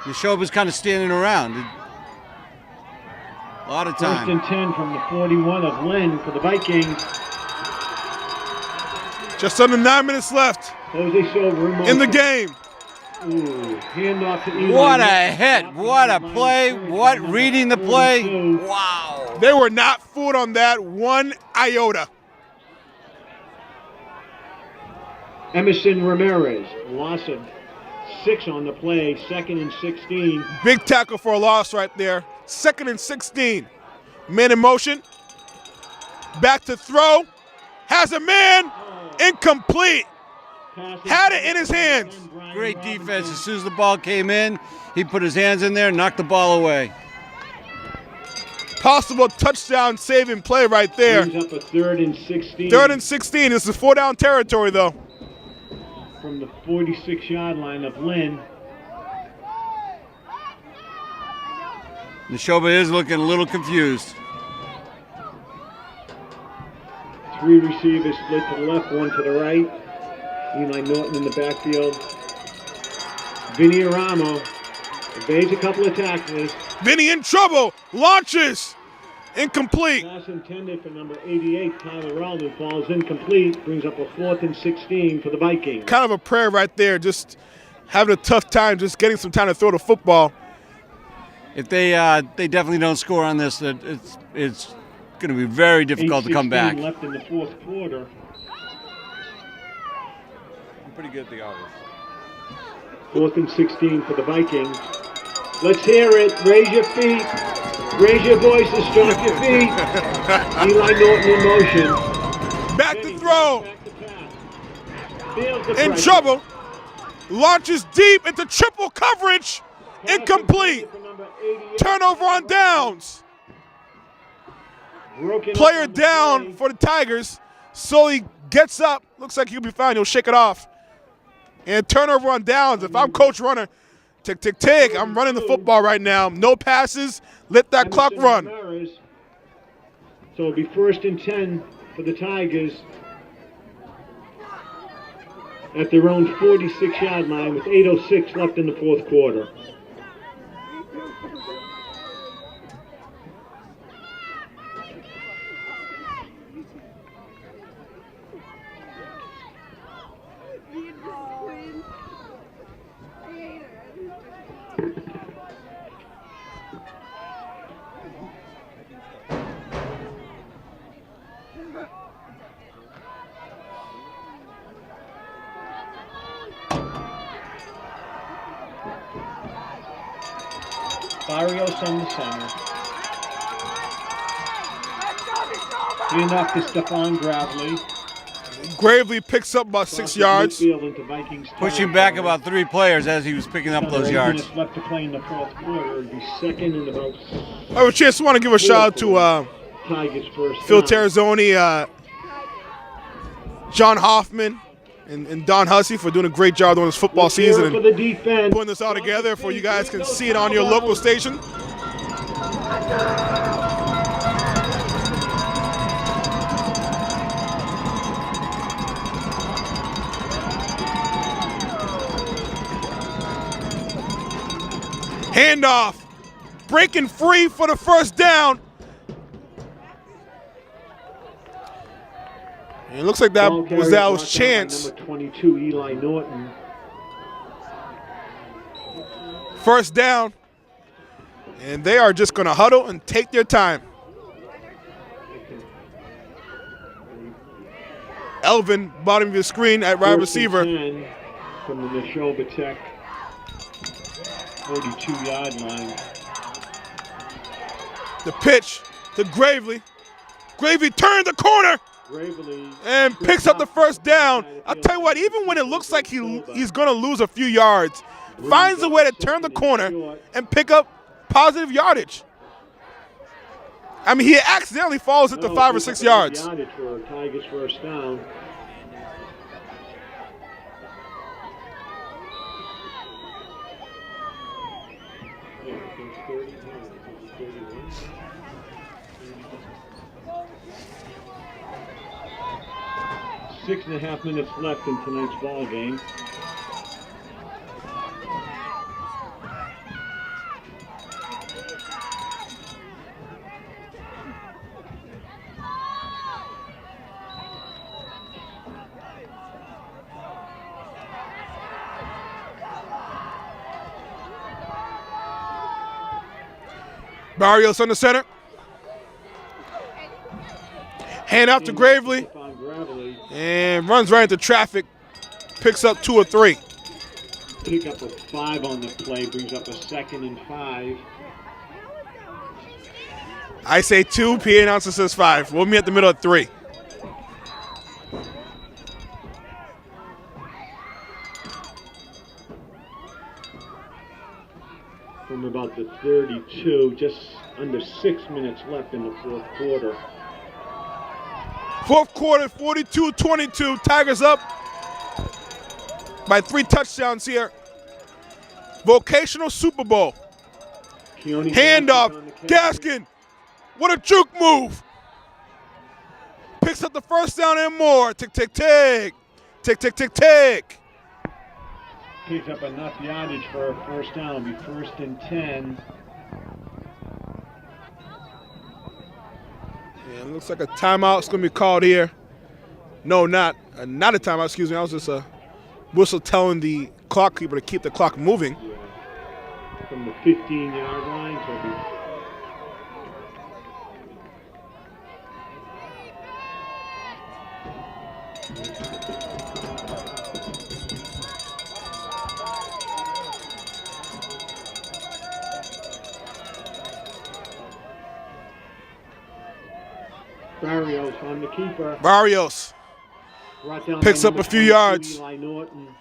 Nashoba's kind of standing around. A lot of First time. and 10 from the 41 of Lynn for the Vikings. Just under 9 minutes left Jose Silver in the game. Ooh, handoff to Eli. What a hit. What a play. What reading the play. 42. Wow. They were not fooled on that one iota. Emerson Ramirez, loss of 6 on the play, 2nd and 16. Big tackle for a loss right there. 2nd and 16. Man in motion. Back to throw. Has a man. Incomplete. Had it in his hands. Great defense. As soon as the ball came in, he put his hands in there and knocked the ball away. Possible touchdown saving play right there. Brings up a 3rd and 16. 3rd and 16. This is 4-down territory though. From the 46-yard line of Lynn. Nashoba is looking a little confused. 3 receivers split to the left, 1 to the right. Eli Norton in the backfield. Vinny Aramo evades a couple of tacklers. Vinny in trouble. Launches. Incomplete. Pass intended for number 88, Tyler Alden, falls incomplete. Brings up a 4th and 16 for the Vikings. Kind of a prayer right there. Just having a tough time just getting some time to throw the football. If they definitely don't score on this, it's going to be very difficult to come back. 8:16 left in the 4th quarter. I'm pretty good at the hours. 4th and 16 for the Vikings. Let's hear it. Raise your feet. Raise your voices. Stomp your feet. Eli Norton in motion. Back to throw. Back to pass. Feels the In pressure. trouble. Launches deep into triple coverage. Pass Incomplete. intended for number 88. Turnover on downs. Broken up Player on the down play. for the Tigers. Sully gets up. Looks like he'll be fine. He'll shake it off. And turnover on downs. If I'm Coach Runner, tick, tick, tick. I'm running the football right now. No passes. Let that clock Emerson run. Ramirez. So it'll be 1st and 10 for the Tigers at their own 46-yard line with 8:06 left in the 4th quarter. Barrios on the center. Hand off to Stephon Gravely. Gravely picks up about 6 yards. Into Vikings Pushing back about 3 players as he was picking up those 8 yards. minutes left to play in the 4th quarter. It'll be 2nd and about I have a chance. I want to give a shout out to Tigers first. Phil down. Terrazzoni, John Hoffman, and Don Hussey for doing a great job during this football Let's hear season it for and the defense. putting this all together for you guys can see it on your local station. Handoff, breaking free for the first down. And it looks like that Ball was carrier that was brought down by Chance. Number 22, Eli Norton. First down. And they are just going to huddle and take their time. Elvin, bottom of your screen at wide receiver. From the Nashoba Tech 42-yard line. The pitch to Gravely. Gravely turned the corner and picks up the first down. I'll tell you what, even when it looks like he's going to lose a few yards, finds a way to turn the corner and pick up positive yardage. I mean, he accidentally falls into 5 or 6 yards. Yardage for Tigers first down. Six and a half minutes left in tonight's ball game. Barrios on the center. Hand out to Gravely. And runs right into traffic. Picks up 2 or 3. Pick up a 5 on the play. Brings up a 2nd and 5. I say 2. PA announcer says 5. We'll meet at the middle at 3. From about the 32, just under 6 minutes left in the fourth quarter. Fourth quarter, 42-22. Tigers up by 3 touchdowns here. Vocational Super Bowl. Handoff. Gaskin. What a juke move. Picks up the first down and more. Tick, tick, tick. Tick, tick, tick, tick. Picks up enough yardage for a first down. It'll be 1st and 10. Yeah, it looks like a timeout's going to be called here. No, not a timeout, excuse me. I was just a whistle telling the clock keeper to keep the clock moving. Yeah. From the 15-yard line, so it'll be Barrios on the keeper. Barrios picks up a few yards. And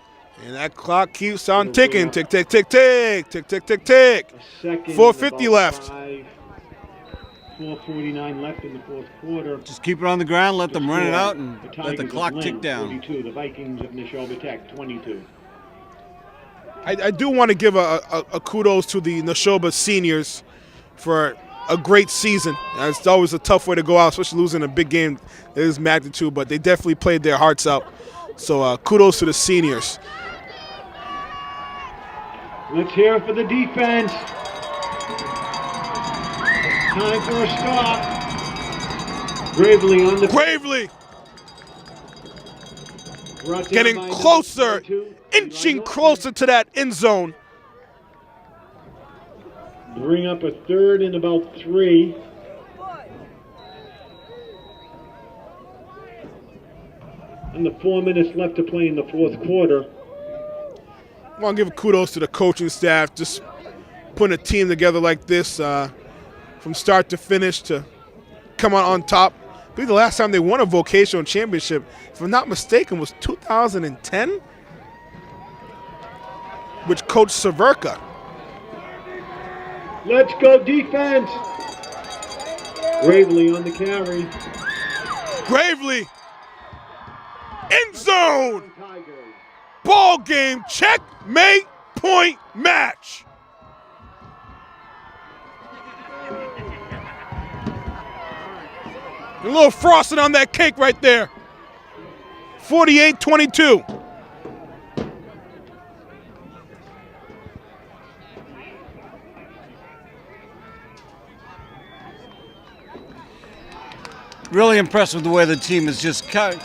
that clock keeps on ticking. Tick, tick, tick, tick. Tick, tick, tick, tick. 4:50 left. 4:49 left in the fourth quarter. Just keep it on the ground, let them run it out, and let the clock tick down. 42, the Vikings of Nashoba Tech, 22. I do want to give a kudos to the Nashoba seniors for a great season. It's always a tough way to go out, especially losing a big game that is magnitude, but they definitely played their hearts out. So kudos to the seniors. Let's hear it for the defense. Time for a stop. Gravely on the... Gravely! Getting closer, inching closer to that end zone. Bring up a 3rd and about 3. And the 4 minutes left to play in the fourth quarter. I want to give kudos to the coaching staff, just putting a team together like this from start to finish to come on top. I believe the last time they won a vocational championship, if I'm not mistaken, was 2010, which Coach Severka. Let's go defense. Gravely on the carry. Gravely. End zone. Ball game. Checkmate. Point match. A little frosting on that cake right there. 48-22. Really impressed with the way the team has just kept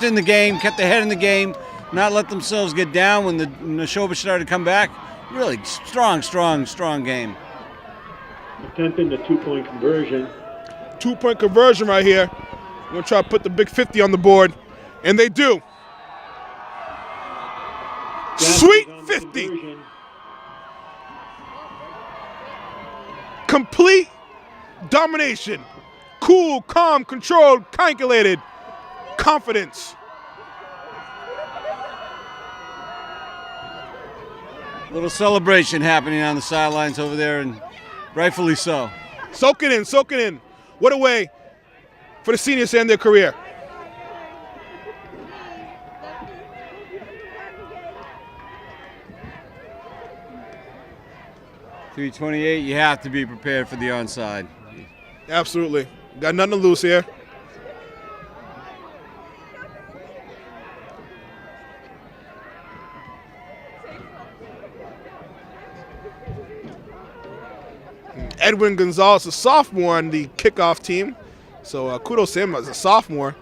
in the game, kept their head in the game, not let themselves get down when the Nashoba started to come back. Really strong game. Attempting the 2-point conversion. 2-point conversion right here. I'm going to try to put the big 50 on the board. And they do. Sweet 50. Complete domination. Cool, calm, controlled, calculated. Confidence. Little celebration happening on the sidelines over there, and rightfully so. Soak it in, soak it in. What a way for the seniors to end their career. .328, you have to be prepared for the onside. Absolutely. Got nothing to lose here. Edwin Gonzalez, a sophomore on the kickoff team. So kudos to him as a sophomore.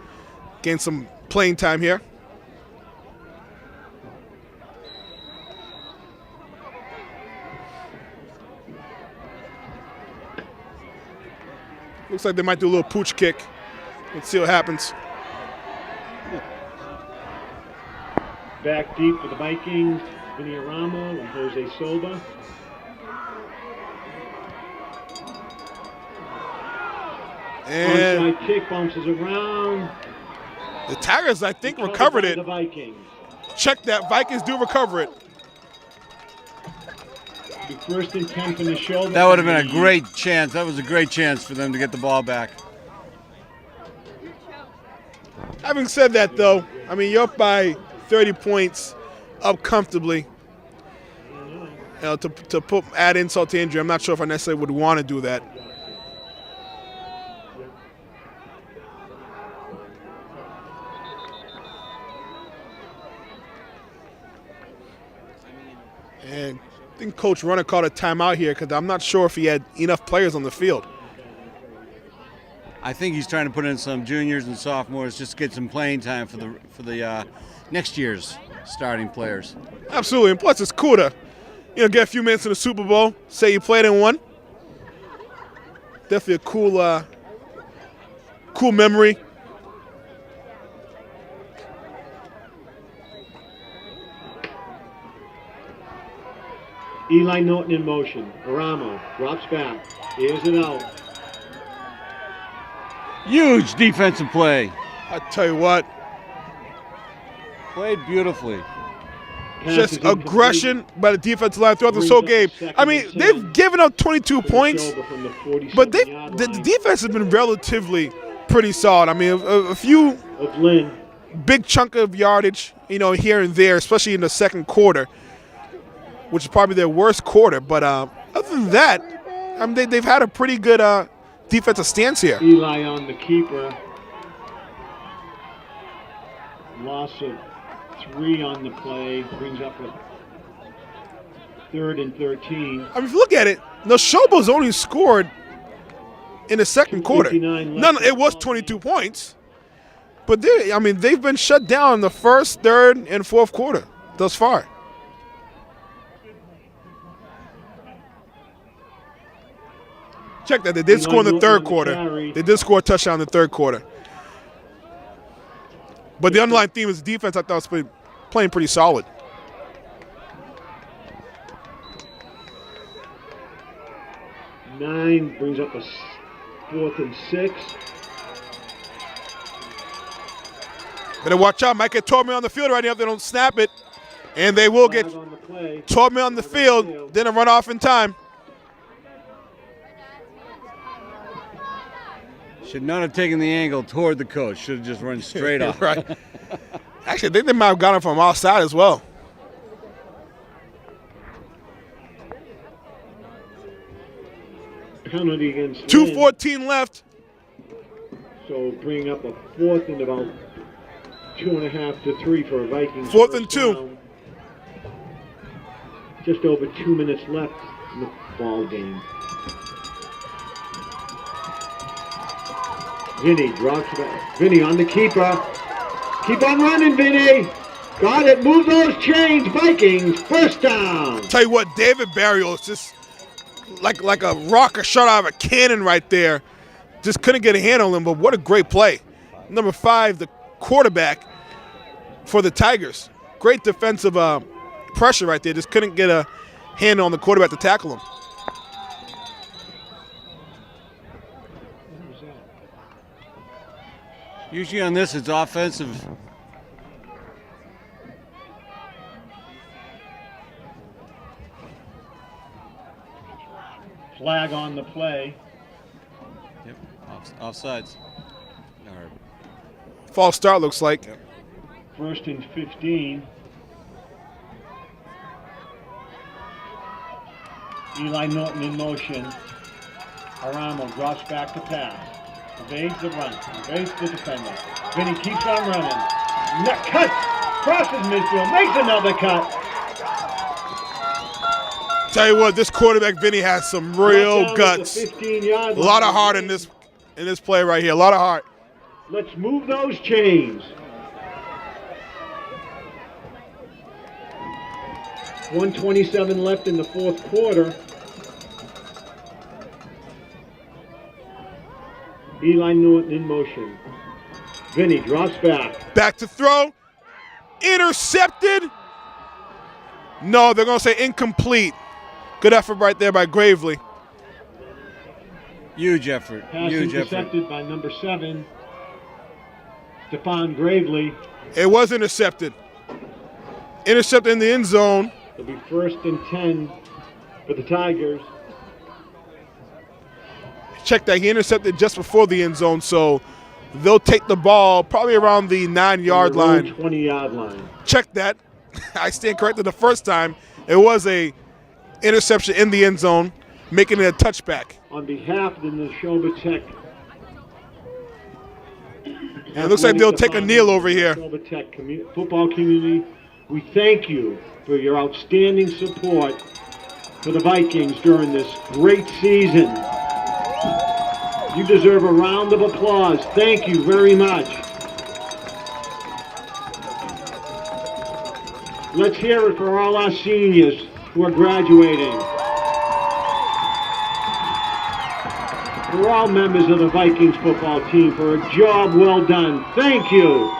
Gained some playing time here. Looks like they might do a little pooch kick. Let's see what happens. Back deep for the Vikings, Vinny Aramo and Jose Silva. And onside kick bounces around. The Tigers, I think, recovered it. The Vikings. Check that. Vikings do recover it. The first and 10 for Nashoba. That would have been a great chance. That was a great chance for them to get the ball back. Having said that, though, I mean, you're up by 30 points, up comfortably. To add insult to injury, I'm not sure if I necessarily would want to do that. And I think Coach Runner called a timeout here because I'm not sure if he had enough players on the field. I think he's trying to put in some juniors and sophomores just to get some playing time for the next year's starting players. Absolutely, and plus it's cool to get a few minutes in the Super Bowl. Say you played in one. Definitely a cool memory. Eli Norton in motion. Aramo drops back. Here's it out. Huge defensive play. I tell you what. Played beautifully. Just aggression by the defensive line throughout this whole game. I mean, they've given up 22 points, but the defense has been relatively pretty solid. I mean, a few big chunk of yardage, here and there, especially in the second quarter, which is probably their worst quarter. But other than that, I mean, they've had a pretty good defensive stance here. Eli on the keeper. Loss of 3 on the play. Brings up a 3rd and 13. I mean, if you look at it, Nashoba's only scored in the second quarter. It was 22 points. But they've been shut down in the first, third, and fourth quarter thus far. Check that. They did score in the third quarter. They did score a touchdown in the third quarter. But the underlying theme is defense, I thought, was playing pretty solid. Nine brings up a 4th and 6. Better watch out. Might get Torme on the field right now if they don't snap it. And they will get Torme on the field, then a run off in time. Should not have taken the angle toward the coach. Should have just run straight off. Right. Actually, I think they might have gotten it from outside as well. Penalty against 2:14 left. So bring up a 4th and about 2.5 to 3 for a Vikings. 4th and 2. Down. Just over 2 minutes left in the ball game. Vinny drops back. Vinny on the keeper. Keep on running, Vinny. Got it. Move those chains, Vikings. First down. Tell you what, David Barrios just like a rocket shot out of a cannon right there. Just couldn't get a hand on him, but what a great play. Number 5, the quarterback for the Tigers. Great defensive pressure right there. Just couldn't get a hand on the quarterback to tackle him. Usually on this, it's offensive. Flag on the play. Yep, offsides. False start looks like. Yep. 1st and 15. Eli Norton in motion. Aramo drops back to pass. Evades the run. Evades the defender. Vinny keeps on running. Cut! Crosses midfield. Makes another cut. Tell you what, this quarterback Vinny has some real guts. A 15-yard line. lot of heart in this play right here. A lot of heart. Let's move those chains. 1:27 left in the 4th quarter. Eli Norton in motion. Vinny drops back. Back to throw. Intercepted. No, they're going to say incomplete. Good effort right there by Gravely. Huge effort. Pass Huge intercepted effort. by number 7, Stephon Gravely. It was intercepted. Intercepted in the end zone. It'll be 1st and 10 for the Tigers. Check that. He intercepted just before the end zone, so they'll take the ball probably around the 9-yard line. 20-yard line. Check that. I stand corrected the first time. It was a interception in the end zone, making it a touchback. On behalf of the Nashoba Tech. It looks like they'll take a kneel over here. Nashoba Tech football community, we thank you for your outstanding support for the Vikings during this great season. You deserve a round of applause. Thank you very much. Let's hear it for all our seniors who are graduating. For all members of the Vikings football team for a job well done. Thank you.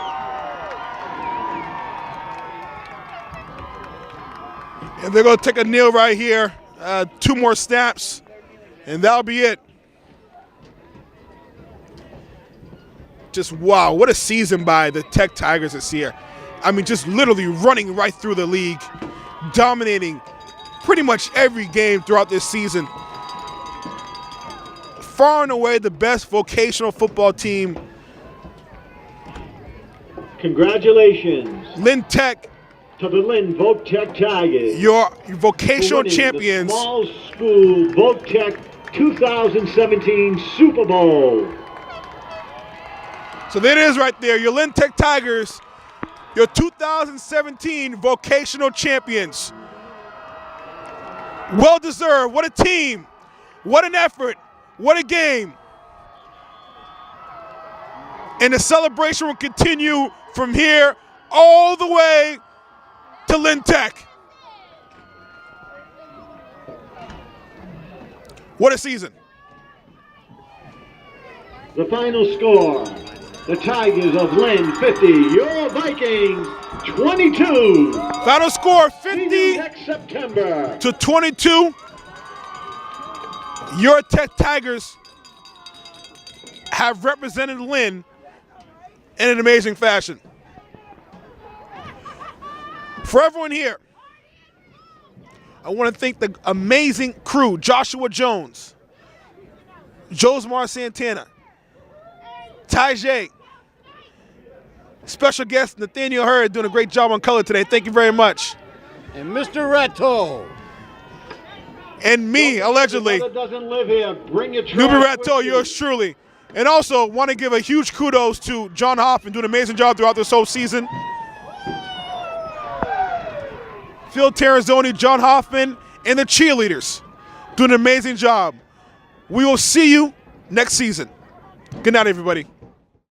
And they're going to take a kneel right here. 2 more snaps, and that'll be it. Just wow, what a season by the Tech Tigers this year. I mean, just literally running right through the league, dominating pretty much every game throughout this season. Far and away the best vocational football team. Congratulations. Lynn Tech. To the Lynn Voc Tech Tigers. Your vocational champions. The small school Voc Tech 2017 Super Bowl. So there it is right there. Your Lynn Tech Tigers, your 2017 vocational champions. Well deserved. What a team. What an effort. What a game. And the celebration will continue from here all the way to Lynn Tech. What a season. The final score, the Tigers of Lynn 50, your Vikings 22. Final score 50 next September. to 22. Your Tech Tigers have represented Lynn in an amazing fashion. For everyone here, I want to thank the amazing crew, Joshua Jones, Josemar Santana, Tajay, special guest Nathaniel Hurd doing a great job on color today. Thank you very much. And Mr. Ratto. And me, allegedly. Your mother doesn't live here. Bring your trash Newbie with Ratto, you. yours truly. And also want to give a huge kudos to John Hoffman, doing an amazing job throughout this whole season. Phil Terrazzoni, John Hoffman, and the cheerleaders doing an amazing job. We will see you next season. Good night, everybody.